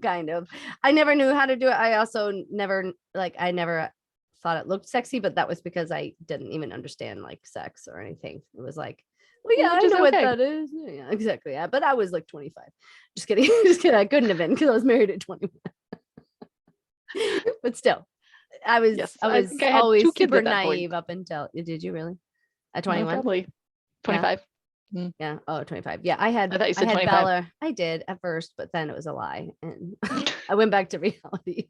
A: Kind of. I never knew how to do it. I also never thought it looked sexy, but that was because I didn't even understand like sex or anything. It was like, well, yeah, I know what that is. Yeah, exactly. Yeah, but I was like 25. Just kidding. Just kidding. I couldn't have been because I was married at 21. But still, I was always super naive up until. Did you really? At 21?
B: No, probably 25.
A: Yeah. Oh, 25. Yeah. I had Bella. I did at first, but then it was a lie. And I went back to reality.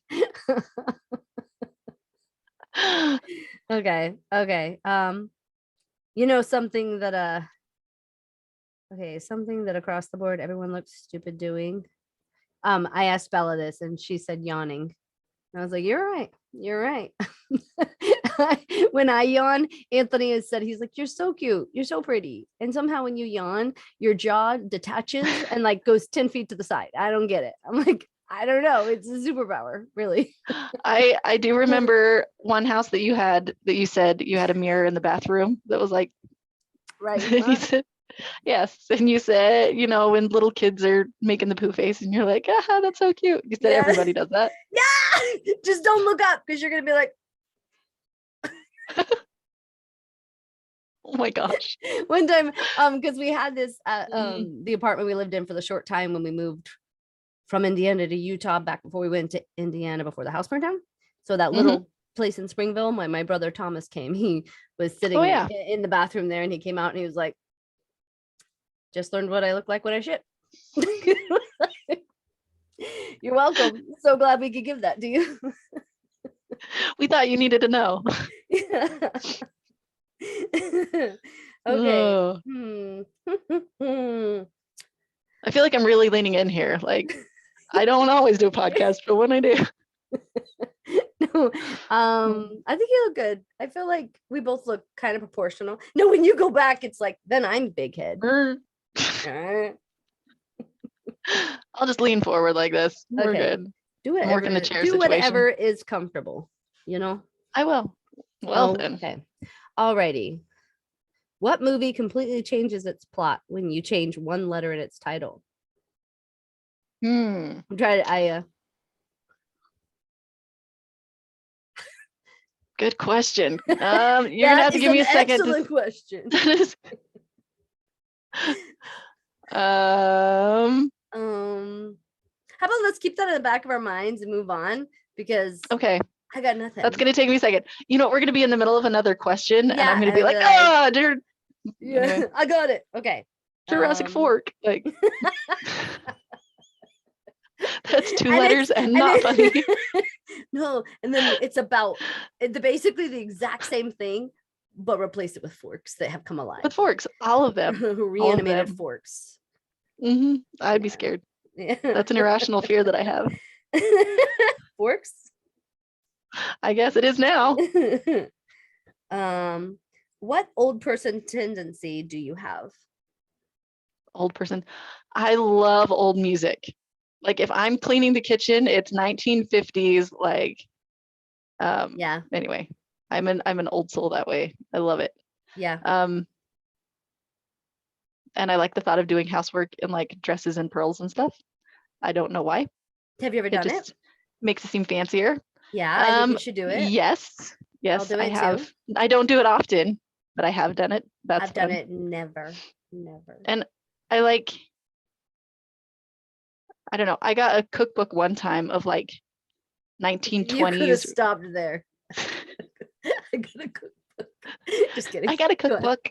A: Okay. Something that across the board everyone looks stupid doing. I asked Bella this and she said yawning. And I was like, you're right. When I yawn, Anthony has said, he's like, you're so cute, you're so pretty, and somehow when you yawn your jaw detaches and like goes 10 feet to the side. I don't get it. I'm like, I don't know. It's a superpower, really.
B: I do remember one house that you had that you said you had a mirror in the bathroom that was like,
A: Right.
B: you said, yes. And you said, when little kids are making the poo face and you're like, that's so cute. You said everybody does that.
A: Yeah. Just don't look up because you're going to be like,
B: oh my gosh.
A: one time, because we had this at the apartment we lived in for the short time when we moved from Indiana to Utah back before we went to Indiana before the house burned down. So that little place in Springville, when my brother Thomas came, he was sitting in the bathroom there, and he came out and he was like, just learned what I look like when I shit. You're welcome. So glad we could give that to you.
B: We thought you needed to know.
A: Okay.
B: I feel like I'm really leaning in here. Like, I don't always do a podcast, but when I do.
A: No, I think you look good. I feel like we both look kind of proportional. No, when you go back, it's like, then I'm big head.
B: I'll just lean forward like this. We're good.
A: Do whatever,
B: I'm working the chair
A: do
B: situation.
A: whatever is comfortable,
B: I will. Well then.
A: Okay. Alrighty. What movie completely changes its plot when you change one letter in its title? I'm trying to
B: Good question. You're gonna have to give me a second.
A: Excellent question. How about let's keep that in the back of our minds and move on, because
B: okay,
A: I got nothing.
B: That's gonna take me a second. We're gonna be in the middle of another question, and I'm gonna be like, dude.
A: Yeah, okay. I got it. Okay.
B: Jurassic Fork. Like that's two letters and not funny.
A: No, and then it's about basically the exact same thing, but replace it with forks that have come alive.
B: With forks, all of them.
A: Reanimated forks.
B: I'd be scared. Yeah. That's an irrational fear that I have.
A: Forks?
B: I guess it is now.
A: What old person tendency do you have?
B: Old person. I love old music. Like if I'm cleaning the kitchen, it's 1950s. Like,
A: yeah.
B: Anyway, I'm an old soul that way. I love it.
A: Yeah.
B: And I like the thought of doing housework in like dresses and pearls and stuff. I don't know why.
A: Have you ever done it?
B: Makes it seem fancier.
A: Yeah, I think you should do it.
B: Yes,
A: I
B: have.
A: too.
B: I don't do it often, but I have done it.
A: I've done it never.
B: And I like, I don't know. I got a cookbook one time of like 1920s.
A: You could have stopped there. I got a cookbook. Just kidding.
B: I got a cookbook.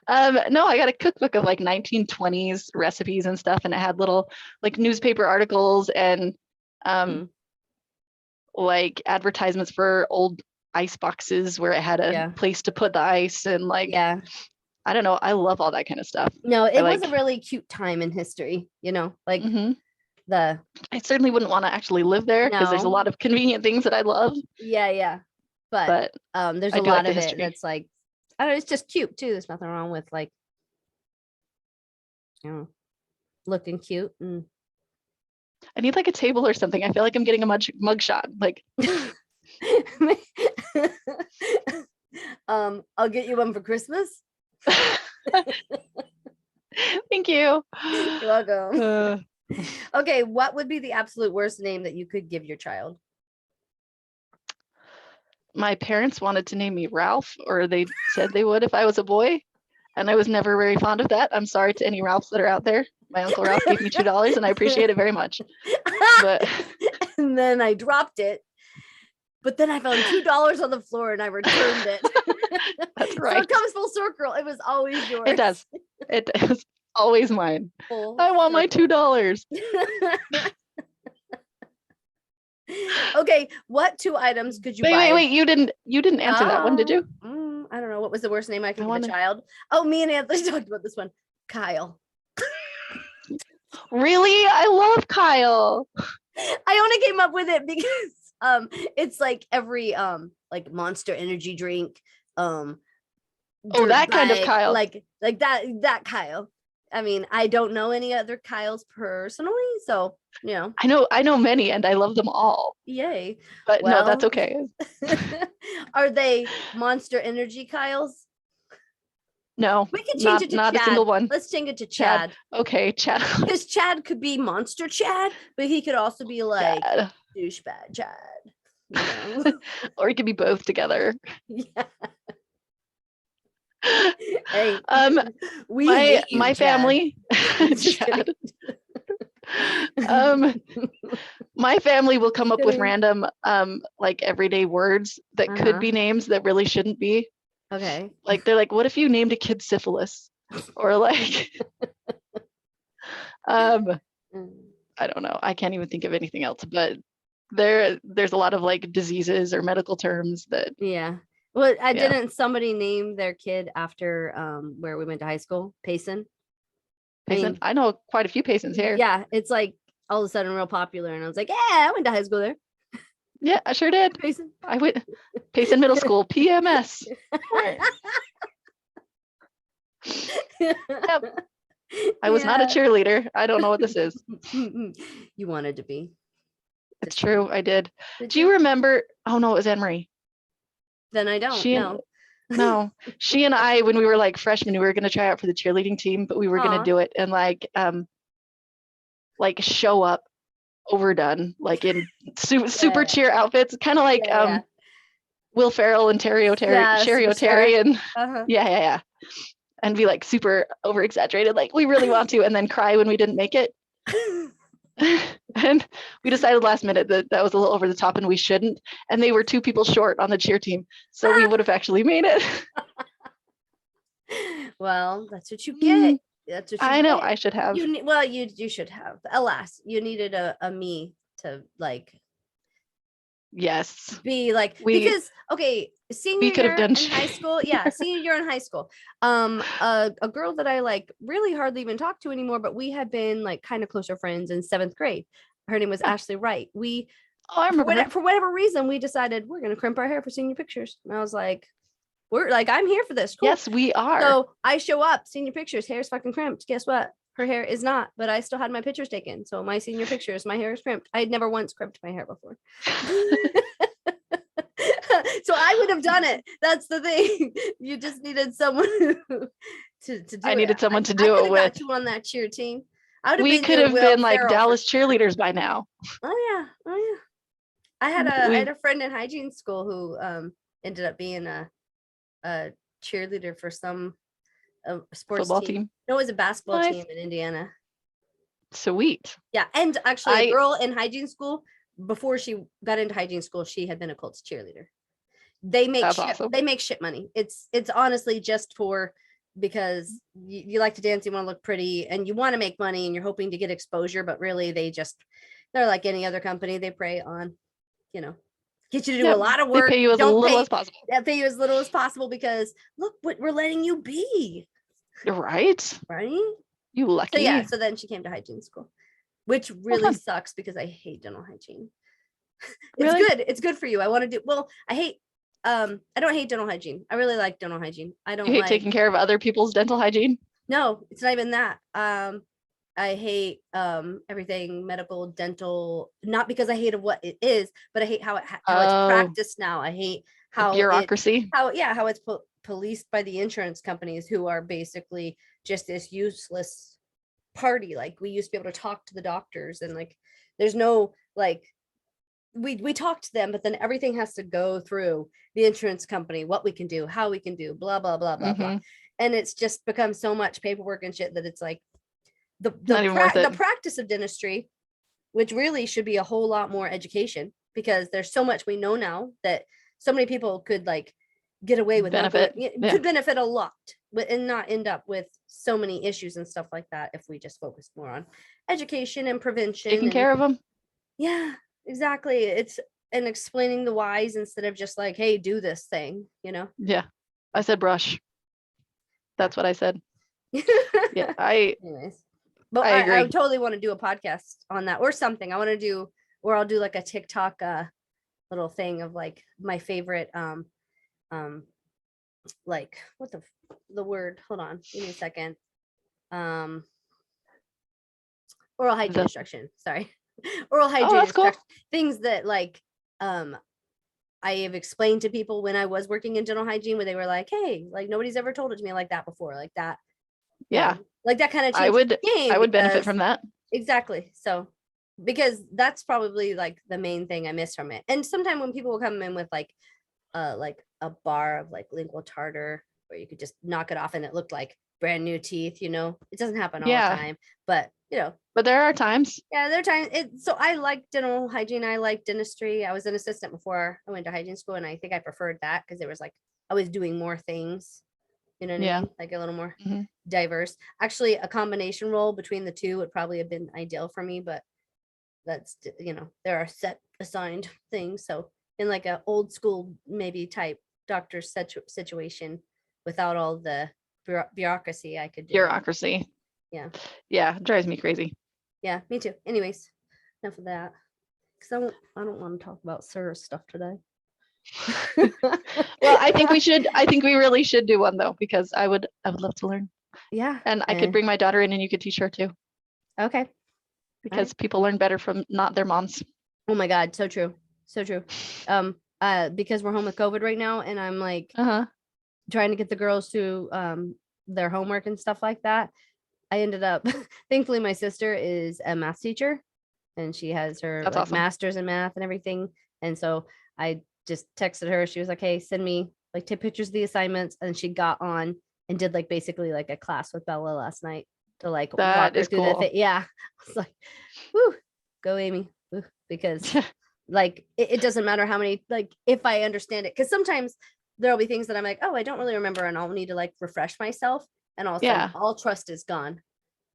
B: No, I got a cookbook of like 1920s recipes and stuff, and it had little like newspaper articles and like advertisements for old ice boxes where it had a place to put the ice and like I don't know. I love all that kind of stuff.
A: No, it was a really cute time in history, like I
B: certainly wouldn't want to actually live there because there's a lot of convenient things that I love.
A: Yeah. But there's a lot of it that's like, I don't know, it's just cute too. There's nothing wrong with like, looking cute. And
B: I need like a table or something. I feel like I'm getting a mug shot. Like,
A: I'll get you one for Christmas.
B: Thank you.
A: You're welcome. Okay, what would be the absolute worst name that you could give your child?
B: My parents wanted to name me Ralph, or they said they would if I was a boy, and I was never very fond of that. I'm sorry to any Ralphs that are out there. My Uncle Ralph gave me $2 and I appreciate it very much. But
A: and then I dropped it. But then I found $2 on the floor and I returned it.
B: That's right.
A: So it comes full circle. It was always yours.
B: It does. It is always mine. I want my $2.
A: Okay, what 2 items could you buy?
B: Wait, you didn't answer that one, did you?
A: I don't know. What was the worst name I could give a child? Oh, me and Anthony talked about this one. Kyle.
B: Really? I love Kyle.
A: I only came up with it because it's like every like Monster Energy drink,
B: that kind of Kyle.
A: Like that Kyle. I mean, I don't know any other Kyles personally, so
B: I know many, and I love them all.
A: Yay.
B: But no, that's
A: Well,
B: okay.
A: are they Monster Energy Kyles?
B: No,
A: We could change it to
B: not
A: Chad.
B: a single one.
A: Let's change it to Chad.
B: Okay, Chad.
A: Because Chad could be Monster Chad, but he could also be like
B: Chad.
A: douchebag Chad.
B: Or it could be both together.
A: Yeah. Hey, we
B: my
A: hate you,
B: my
A: Chad.
B: family, Chad. My family will come up with random like everyday words that could be names that really shouldn't be.
A: Okay.
B: Like they're like, what if you named a kid syphilis? Or like I don't know. I can't even think of anything else, but there's a lot of like diseases or medical terms that
A: Well, didn't somebody name their kid after where we went to high school? Payson?
B: Payson? I know quite a few Paysons here.
A: Yeah, it's like all of a sudden real popular, and I was like, yeah, I went to high school there.
B: Yeah, I sure did.
A: Payson.
B: I went Payson Middle School, PMS. Yep. I was not a cheerleader. I don't know what this is.
A: You wanted to be.
B: It's true. I did. Do you remember? Oh no, it was Anne-Marie.
A: Then I don't know.
B: No, she and I, when we were like freshmen, we were going to try out for the cheerleading team, but we were going to do it and like show up overdone, like in super cheer outfits, kind of like Will Ferrell and Sherry O'Terry and yeah, and be like super over exaggerated, like we really want to, and then cry when we didn't make it. And we decided last minute that was a little over the top and we shouldn't, and they were 2 people short on the cheer team, so we would have actually made it.
A: Well, that's what you get. That's what
B: I know. I should have.
A: You should have. Alas, you needed a me to like.
B: Yes.
A: Be like, because senior year in high school, senior year in high school, a girl that I like really hardly even talk to anymore, but we had been like kind of closer friends in 7th grade. Her name was Ashley Wright.
B: I remember
A: for whatever reason, we decided we're gonna crimp our hair for senior pictures, and I was like, we're like, I'm here for this. Cool.
B: Yes, we are.
A: So I show up, senior pictures, hair's fucking crimped. Guess what? Her hair is not, but I still had my pictures taken. So my senior pictures, my hair is crimped. I had never once crimped my hair before. So I would have done it. That's the thing. You just needed someone to do it.
B: I needed someone to do it with.
A: Got you on that cheer team.
B: We could have been like Dallas cheerleaders by now.
A: Oh yeah. I had a friend in hygiene school who ended up being a cheerleader for some sports
B: football team.
A: No, it was a basketball team in Indiana.
B: Sweet.
A: Yeah, and actually a girl in hygiene school, before she got into hygiene school, she had been a Colts cheerleader. They make shit money. It's honestly just because you like to dance, you want to look pretty, and you want to make money, and you're hoping to get exposure, but really they're like any other company. They prey on, get you to do a lot of work.
B: They pay you as little as possible.
A: They pay you as little as possible because look what we're letting you be.
B: Right? You lucky.
A: So then she came to hygiene school, which really sucks because I hate dental hygiene. It's good. It's good for you. I want to do I don't hate dental hygiene. I really like dental hygiene. I don't
B: hate taking care of other people's dental hygiene.
A: No, it's not even that. I hate everything medical, dental, not because I hate what it is, but I hate how it's practiced now. I hate how
B: bureaucracy.
A: How it's policed by the insurance companies, who are basically just this useless party. Like, we used to be able to talk to the doctors, and like there's no like we talk to them, but then everything has to go through the insurance company, what we can do, how we can do, blah blah blah blah blah. And it's just become so much paperwork and shit that it's like the practice of dentistry, which really should be a whole lot more education, because there's so much we know now that so many people could like get away with could benefit a lot, and not end up with so many issues and stuff like that if we just focus more on education and prevention,
B: taking care of them.
A: Yeah, exactly. It's and explaining the whys instead of just like, hey, do this thing,
B: Yeah, I said brush. That's what I said. Yeah,
A: anyways, but I agree. I totally want to do a podcast on that or something. I want to do, or I'll do like a TikTok little thing of like my favorite like what the word, hold on, give me a second, oral hygiene instruction. Sorry. Oral hygiene
B: that's cool.
A: instruction. Things that like I have explained to people when I was working in general hygiene where they were like, hey, like nobody's ever told it to me like that before. Like that.
B: Yeah.
A: Like that kind of
B: I would benefit from that.
A: Exactly. So because that's probably like the main thing I miss from it. And sometimes when people will come in with like a bar of like lingual tartar where you could just knock it off and it looked like brand new teeth, you know, it doesn't happen all the time, but you know,
B: but there are times.
A: Yeah, there are times. So I like dental hygiene. I like dentistry. I was an assistant before I went to hygiene school, and I think I preferred that because it was like I was doing more things. You know what I mean? Like a little more diverse. Actually, a combination role between the two would probably have been ideal for me, but that's, you know, there are set assigned things. So in like a old school maybe type doctor situation without all the bureaucracy, I could do.
B: Bureaucracy. Yeah, drives me crazy.
A: Yeah, me too. Anyways, enough of that. Because I don't want to talk about Sarah's stuff today.
B: Well, I think we really should do one though, because I would love to learn.
A: Yeah.
B: And I could bring my daughter in and you could teach her too.
A: Okay.
B: Because people learn better from not their moms.
A: Oh my God, so true. So true. Because we're home with COVID right now, and I'm like trying to get the girls to their homework and stuff like that. I ended up, thankfully, my sister is a math teacher, and she has her like master's in math and everything. And so I just texted her. She was like, "Hey, send me like take pictures of the assignments." And she got on and did like basically like a class with Bella last night to like walk her through the thing. Yeah, I was like, "Woo, go Amy!" Woo. Because like it doesn't matter how many, like if I understand it, because sometimes there'll be things that I'm like, oh, I don't really remember, and I'll need to like refresh myself. And also, all trust is gone.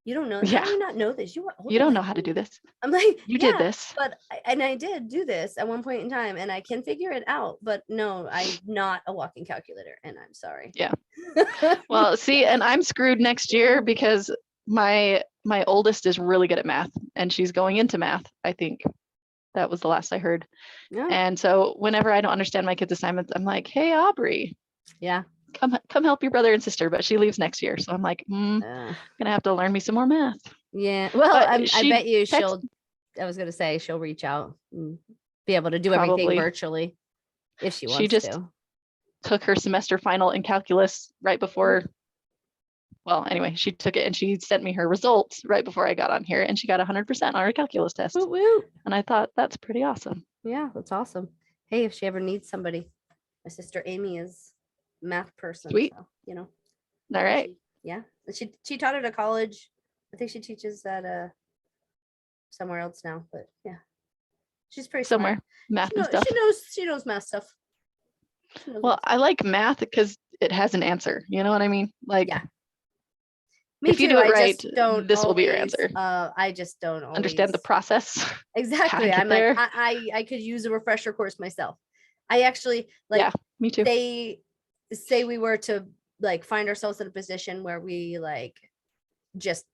A: You don't know. How do you not know this? You
B: don't know how to do this.
A: I'm like,
B: you did this.
A: But I did do this at one point in time, and I can figure it out. But no, I'm not a walking calculator, and I'm sorry.
B: Yeah. Well, see, and I'm screwed next year because my oldest is really good at math, and she's going into math. I think that was the last I heard. Yeah. And so whenever I don't understand my kids' assignments, I'm like, hey, Aubrey.
A: Yeah.
B: Come help your brother and sister, but she leaves next year. So I'm like, gonna have to learn me some more math.
A: Yeah. Well, I bet you I was gonna say she'll reach out and be able to do everything virtually if she wants to. She just
B: took her semester final in calculus right before. Well, anyway, she took it and she sent me her results right before I got on here, and she got 100% on her calculus test.
A: Woo-woo.
B: And I thought that's pretty awesome.
A: Yeah, that's awesome. Hey, if she ever needs somebody, my sister Amy is a math person.
B: Sweet.
A: So, you know.
B: All right.
A: She taught at a college. I think she teaches at somewhere else now, but yeah, she's pretty
B: somewhere
A: smart.
B: Math and stuff.
A: She knows math stuff.
B: Well, I like math because it has an answer. You know what I mean? Like,
A: yeah.
B: If you do it right, this will be your answer.
A: I just don't always
B: understand the process.
A: Exactly. I'm like, I could use a refresher course myself. I actually like.
B: Yeah, me too.
A: They say we were to like find ourselves in a position where we like just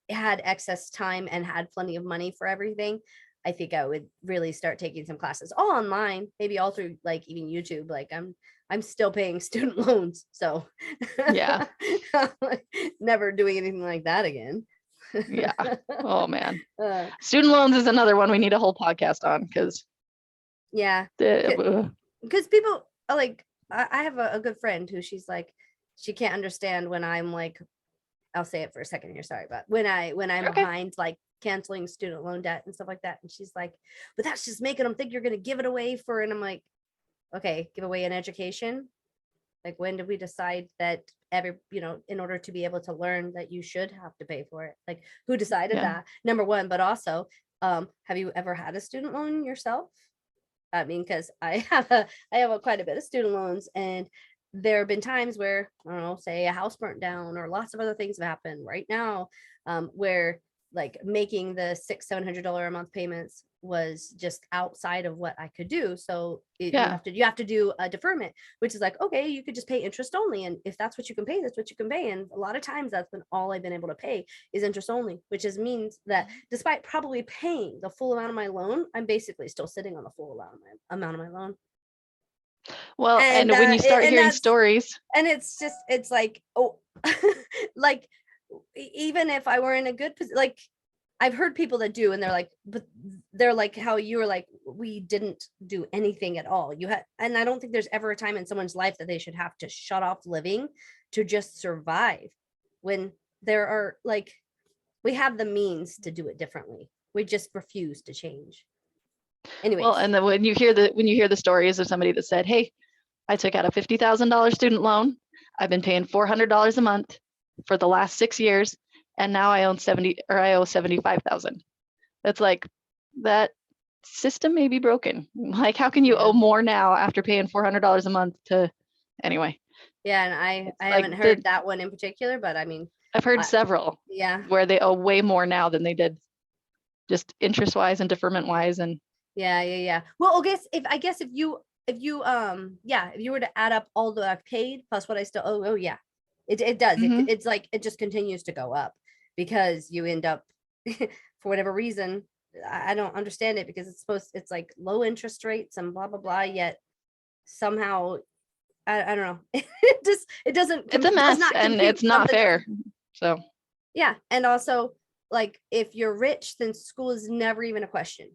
A: had excess time and had plenty of money for everything. I think I would really start taking some classes all online, maybe all through like even YouTube. Like I'm still paying student loans, so
B: yeah,
A: never doing anything like that again.
B: Yeah. Oh man, student loans is another one we need a whole podcast on because
A: because people are like, I have a good friend who she's like, she can't understand when I'm like, I'll say it for a second here, sorry, but when I'm behind like canceling student loan debt and stuff like that, and she's like, but that's just making them think you're going to give it away for, and I'm like, okay, give away an education. Like, when did we decide that in order to be able to learn that you should have to pay for it? Like, who decided that? Number one, but also, have you ever had a student loan yourself? I mean, because I have quite a bit of student loans, and there have been times where, I don't know, say a house burnt down or lots of other things have happened right now, where like making the $600-700 a month payments was just outside of what I could do. So you have to do a deferment, which is like, okay, you could just pay interest only. And if that's what you can pay, that's what you can pay. And a lot of times that's been all I've been able to pay is interest only, which means that despite probably paying the full amount of my loan, I'm basically still sitting on the full amount of my loan.
B: Well, and when you start hearing stories,
A: and it's like, oh, like even if I were in a good position, like I've heard people that do, and they're like, but they're like how you were like, we didn't do anything at all. You had, and I don't think there's ever a time in someone's life that they should have to shut off living to just survive, when there are like, we have the means to do it differently. We just refuse to change. Anyways.
B: Well, and then when you hear the stories of somebody that said, hey, I took out a $50,000 student loan, I've been paying $400 a month for the last 6 years, and now I owe 75,000. That's like, that system may be broken. Like, how can you owe more now after paying $400 a month to, anyway.
A: Yeah, and I haven't heard that one in particular, but I mean,
B: I've heard several.
A: Yeah.
B: Where they owe way more now than they did, just interest wise and deferment wise. And
A: yeah. Well, I guess if you were to add up all the I've paid plus what I still owe, yeah, it does. It's like, it just continues to go up, because you end up for whatever reason, I don't understand it, because it's like low interest rates and blah blah blah, yet somehow I don't know. It doesn't.
B: It's a mess, and it's not fair. So
A: yeah, and also, like, if you're rich, then school is never even a question,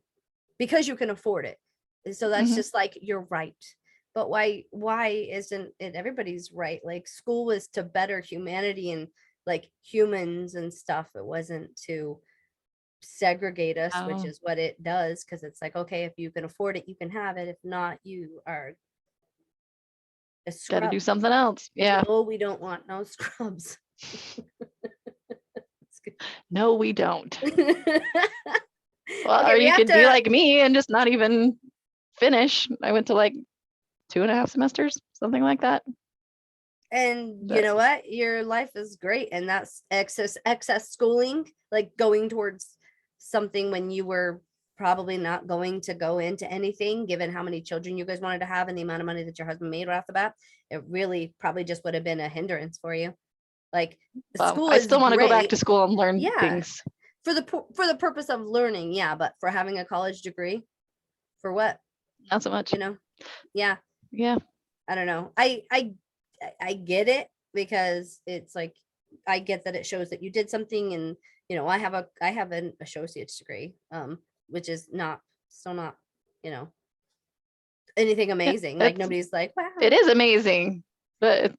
A: because you can afford it. So that's just like, you're right. But why isn't it everybody's right? Like, school was to better humanity and like humans and stuff. It wasn't to segregate us, which is what it does, because it's like, okay, if you can afford it, you can have it. If not, you are a scrub.
B: Gotta do something else. Yeah.
A: No, we don't want no scrubs.
B: No, we don't. Well, okay, or you could be like me and just not even finish. I went to like 2.5 semesters, something like that.
A: And you know what? Your life is great. And that's excess schooling, like going towards something when you were probably not going to go into anything, given how many children you guys wanted to have and the amount of money that your husband made right off the bat. It really probably just would have been a hindrance for you. Like, school
B: I still want to go back to school and learn things.
A: For the purpose of learning, yeah, but for having a college degree, for what?
B: Not so much.
A: You know? Yeah.
B: Yeah.
A: I don't know. I get it, because it's like, I get that it shows that you did something, and you know, I have an associate's degree, which is still not, you know, anything amazing. Like, nobody's like, wow.
B: It is amazing, but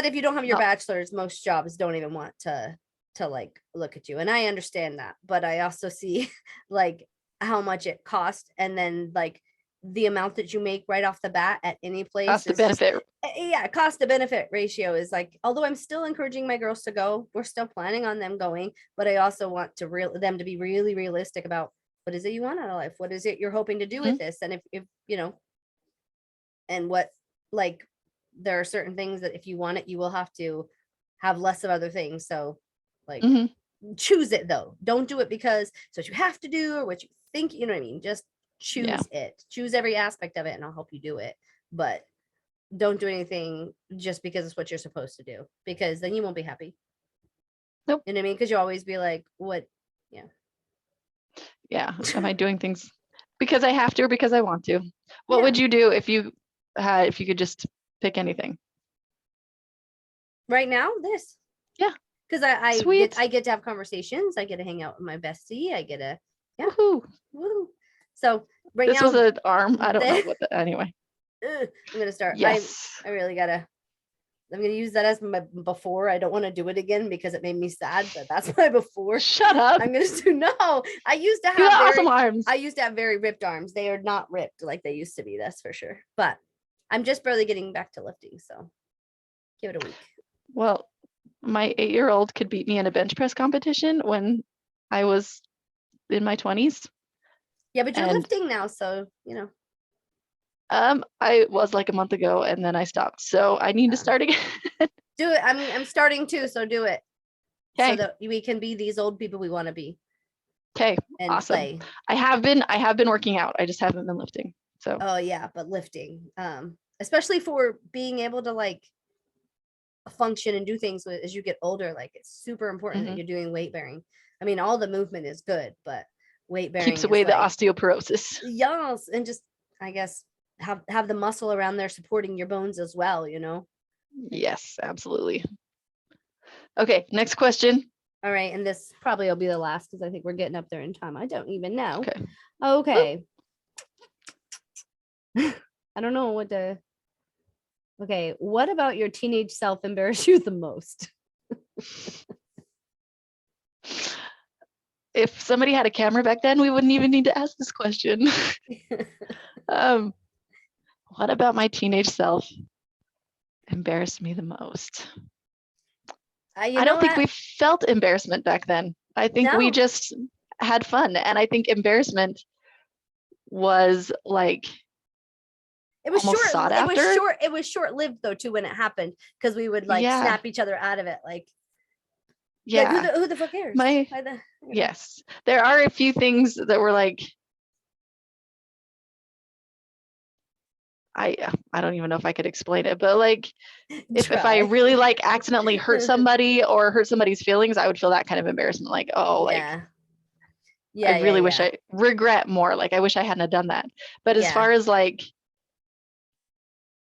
A: if you don't have your bachelor's, most jobs don't even want to like look at you. And I understand that, but I also see like how much it costs, and then like the amount that you make right off the bat at any place.
B: Cost to benefit.
A: Cost to benefit ratio is like, although I'm still encouraging my girls to go, we're still planning on them going, but I also want them to be really realistic about, what is it you want out of life? What is it you're hoping to do with this? And if you know, and what, like, there are certain things that if you want it, you will have to have less of other things. So like, choose it though. Don't do it because it's what you have to do or what you think, you know what I mean? Just choose it. Choose every aspect of it, and I'll help you do it. But don't do anything just because it's what you're supposed to do, because then you won't be happy.
B: Nope.
A: You know what I mean? Because you always be like, what?
B: Yeah. Am I doing things because I have to or because I want to? What would you do if you could just pick anything?
A: Right now, this.
B: Yeah.
A: Because I get to have conversations. I get to hang out with my bestie. I get to
B: woohoo.
A: So right
B: this
A: now,
B: was an arm. I don't know what anyway.
A: I'm gonna start.
B: Yes.
A: I really gotta. I'm gonna use that as my before. I don't want to do it again because it made me sad, but that's my before.
B: Shut up.
A: I'm gonna do no. I used to have
B: awesome arms.
A: I used to have very ripped arms. They are not ripped like they used to be. That's for sure. But I'm just barely getting back to lifting. So give it a week.
B: Well, my 8-year-old could beat me in a bench press competition when I was in my 20s.
A: Yeah, but you're lifting now, so you know.
B: I was like a month ago, and then I stopped. So I need to start again.
A: Do it. I'm starting too, so do it.
B: Okay.
A: So that we can be these old people we want to be.
B: Okay.
A: And
B: awesome.
A: Play.
B: I have been working out. I just haven't been lifting. So.
A: Oh yeah, but lifting, especially for being able to like function and do things as you get older, like it's super important that you're doing weight bearing. I mean, all the movement is good, but weight bearing
B: keeps away the osteoporosis.
A: Yes, and just I guess have the muscle around there supporting your bones as well, you know.
B: Yes, absolutely. Okay, next question.
A: All right, and this probably will be the last because I think we're getting up there in time. I don't even know.
B: Okay.
A: Okay. I don't know what to. Okay, what about your teenage self embarrassed you the most?
B: If somebody had a camera back then, we wouldn't even need to ask this question. What about my teenage self embarrassed me the most? I don't think we felt embarrassment back then. I think we just had fun. And I think embarrassment was like
A: it was
B: almost
A: short.
B: sought
A: It
B: after.
A: was short. It was short lived though too when it happened because we would like snap each other out of it. Like,
B: yeah,
A: like, who the fuck cares?
B: Yes, there are a few things that were like, I don't even know if I could explain it, but like if I really like accidentally hurt somebody or hurt somebody's feelings, I would feel that kind of embarrassment. Like, oh, like I really wish I regret more. Like I wish I hadn't have done that. But as far as like,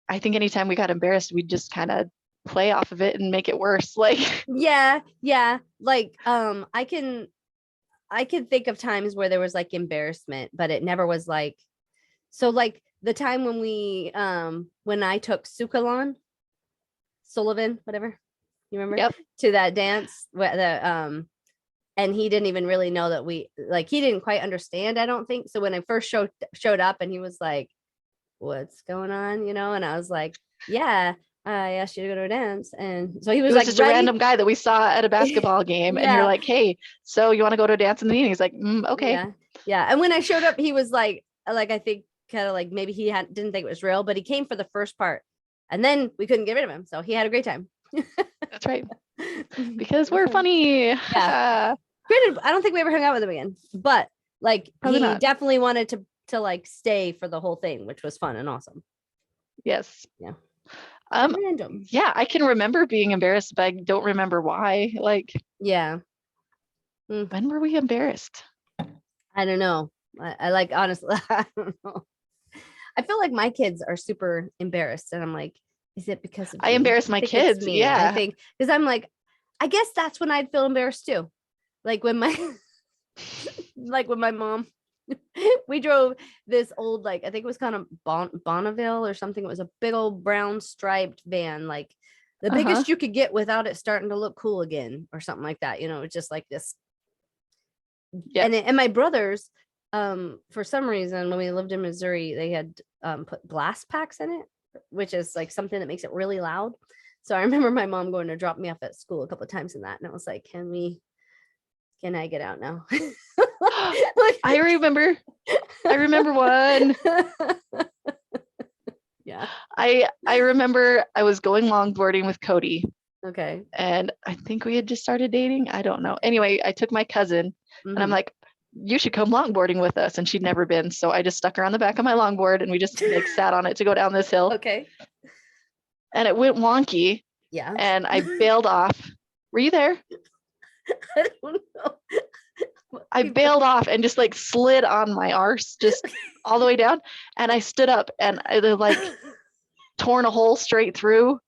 B: I think anytime we got embarrassed, we'd just kind of play off of it and make it worse. Like
A: yeah. Like I can think of times where there was like embarrassment, but it never was like so like the time when we when I took Sullivan, whatever. You remember?
B: Yep.
A: To that dance and he didn't even really know that he didn't quite understand, I don't think. So when I first showed up and he was like, what's going on, and I was like, yeah, I asked you to go to a dance. And so he was like
B: just ready. A random guy that we saw at a basketball game and you're like, hey, so you want to go to a dance in the meeting? He's like, okay.
A: Yeah. And when I showed up, he was like I think kind of like maybe he didn't think it was real, but he came for the first part and then we couldn't get rid of him. So he had a great time.
B: That's right. Because we're funny.
A: Yeah. Granted, I don't think we ever hung out with him again, but like he definitely wanted to like stay for the whole thing, which was fun and awesome.
B: Yes.
A: Yeah.
B: Random. Yeah, I can remember being embarrassed, but I don't remember why. Like,
A: yeah.
B: When were we embarrassed?
A: I don't know. I like, honestly, I don't know. I feel like my kids are super embarrassed, and I'm like, is it because of
B: I embarrass my kids? Yeah.
A: I think because I'm like, I guess that's when I'd feel embarrassed too. Like when my my mom, we drove this old, like, I think it was kind of Bonneville or something. It was a big old brown striped van, like the biggest you could get without it starting to look cool again or something like that. It's just like this. Yeah. And my brothers, for some reason, when we lived in Missouri, they had put glass packs in it, which is like something that makes it really loud. So I remember my mom going to drop me off at school a couple of times in that. And I was like, can I get out now? I
B: remember one.
A: Yeah.
B: I remember I was going longboarding with Cody.
A: Okay.
B: And I think we had just started dating. I don't know. Anyway, I took my cousin and I'm like, you should come longboarding with us. And she'd never been. So I just stuck her on the back of my longboard and we just like sat on it to go down this hill.
A: Okay.
B: And it went wonky.
A: Yeah.
B: And I bailed off. Were you there?
A: I don't know.
B: I bailed off and just like slid on my arse just all the way down. And I stood up and I like torn a hole straight through.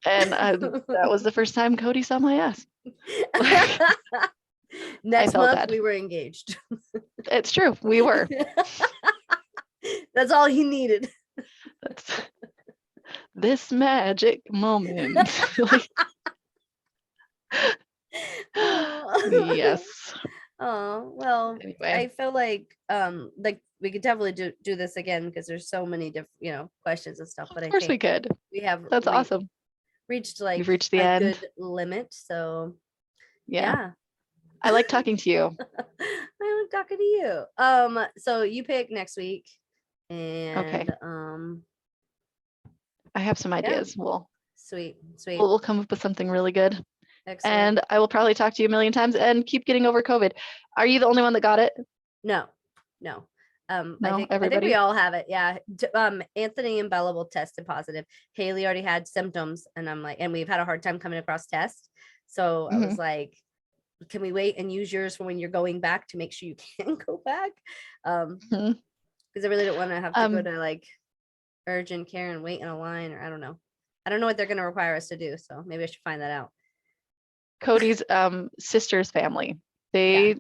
B: And that was the first time Cody saw my ass.
A: Next month we were engaged.
B: It's true. We were.
A: That's all he needed.
B: This magic moment. Yes.
A: Oh, well, anyway. I feel like we could definitely do this again because there's so many different questions and stuff. But
B: of course we could. That's awesome.
A: We've
B: reached the end.
A: Good limit. So
B: yeah. I like talking to you.
A: I like talking to you. So you pick next week. And
B: I have some ideas.
A: Sweet.
B: We'll come up with something really good.
A: Excellent.
B: And I will probably talk to you a million times and keep getting over COVID. Are you the only one that got it?
A: No.
B: I
A: think we all have it. Yeah. Anthony and Bella both tested positive. Haley already had symptoms, and I'm like, and we've had a hard time coming across tests. So I was like, can we wait and use yours for when you're going back to make sure you can go back? Because I really don't want to have to go to like urgent care and wait in a line, or I don't know. I don't know what they're going to require us to do. So maybe I should find that out.
B: Cody's sister's family. They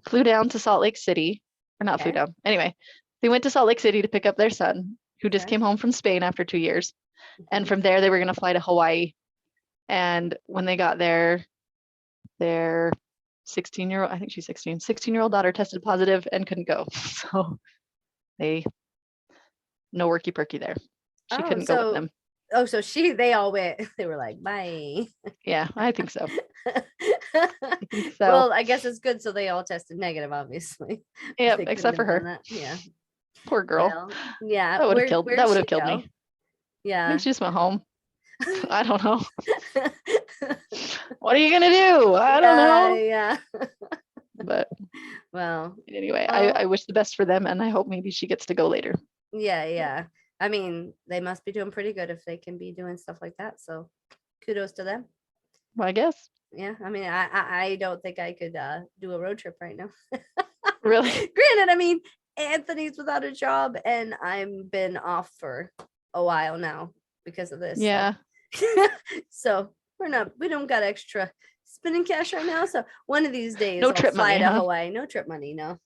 B: flew down to Salt Lake City, or not flew
A: Okay.
B: down. Anyway, they went to Salt Lake City to pick up their son, who just
A: Okay.
B: came home from Spain after 2 years. And
A: Mhm.
B: from there, they were going to fly to Hawaii. And when they got there, their 16-year-old, I think she's 16, 16-year-old daughter tested positive and couldn't go. So no worky perky there. She couldn't go with them.
A: Oh, so they all went. They were like, bye.
B: Yeah, I think so.
A: Well, I guess it's good. So they all tested negative, obviously.
B: Yep,
A: They
B: except for
A: couldn't have
B: her.
A: done that. Yeah.
B: Poor girl.
A: Well, yeah.
B: That would have killed.
A: Where'd
B: That would
A: she
B: have killed
A: go?
B: me. I
A: Yeah.
B: think she just went home. I don't know. What are you gonna do? I don't know.
A: Yeah.
B: But
A: well,
B: anyway, I wish the best for them, and I hope maybe she gets to go later.
A: Yeah. I mean, they must be doing pretty good if they can be doing stuff like that. So kudos to them.
B: Well, I guess.
A: Yeah. I mean, I don't think I could do a road trip right now.
B: Really?
A: Granted, I mean, Anthony's without a job and I'm been off for a while now because of this.
B: Yeah.
A: So we don't got extra spending cash right now. So one of these days
B: No
A: I'll
B: trip
A: fly
B: money,
A: to
B: huh?
A: Hawaii. No trip money, no.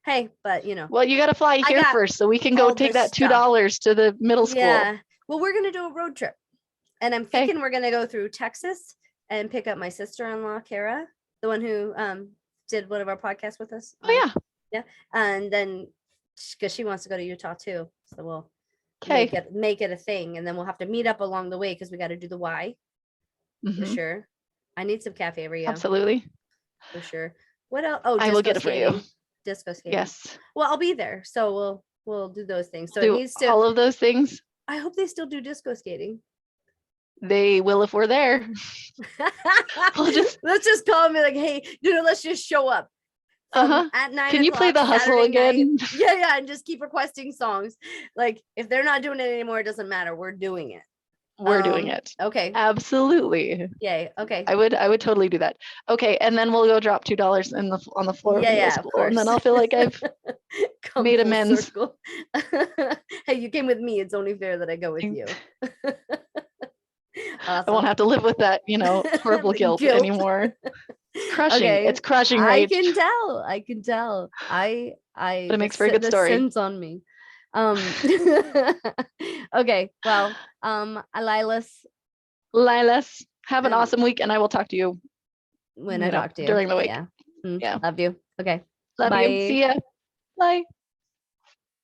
A: Hey, but
B: Well, you got to fly here first so we can go take that $2 to the middle school.
A: Yeah. Well, we're going to do a road trip. And I'm thinking we're going to go through Texas and pick up my sister-in-law, Kara, the one who did one of our podcasts with us.
B: Oh, yeah.
A: Yeah. And then because she wants to go to Utah too. So we'll make it a thing. And then we'll have to meet up along the way because we got to do the Y for sure. I need some cafe Rio.
B: Absolutely.
A: For sure. What else? Oh,
B: I will get it for you.
A: Disco skating.
B: Yes.
A: Well, I'll be there. So we'll do those things. So
B: do
A: it needs to
B: all of those things.
A: I hope they still do disco skating.
B: They will if we're there.
A: Let's just call them like, hey, let's just show up. At 9
B: Can you play the hustle
A: Saturday
B: again?
A: Night. Yeah, and just keep requesting songs. Like if they're not doing it anymore, it doesn't matter. We're doing it.
B: We're doing it.
A: Okay.
B: Absolutely.
A: Yay. Okay.
B: I would totally do that. Okay, and then we'll go drop $2 on the floor of the middle school, and then I'll feel like I've made amends.
A: Hey, you came with me. It's only fair that I go with you.
B: Awesome. I won't have to live with that, horrible guilt anymore. It's crushing. Okay. It's crushing, right?
A: I can tell. But
B: it makes for a good story.
A: Sense on me. Okay. Well,
B: Lilas, have an awesome week, and I will talk to you
A: when I talk to you
B: during the week.
A: Yeah. Love you. Okay.
B: Love
A: Bye.
B: you. See ya. Bye.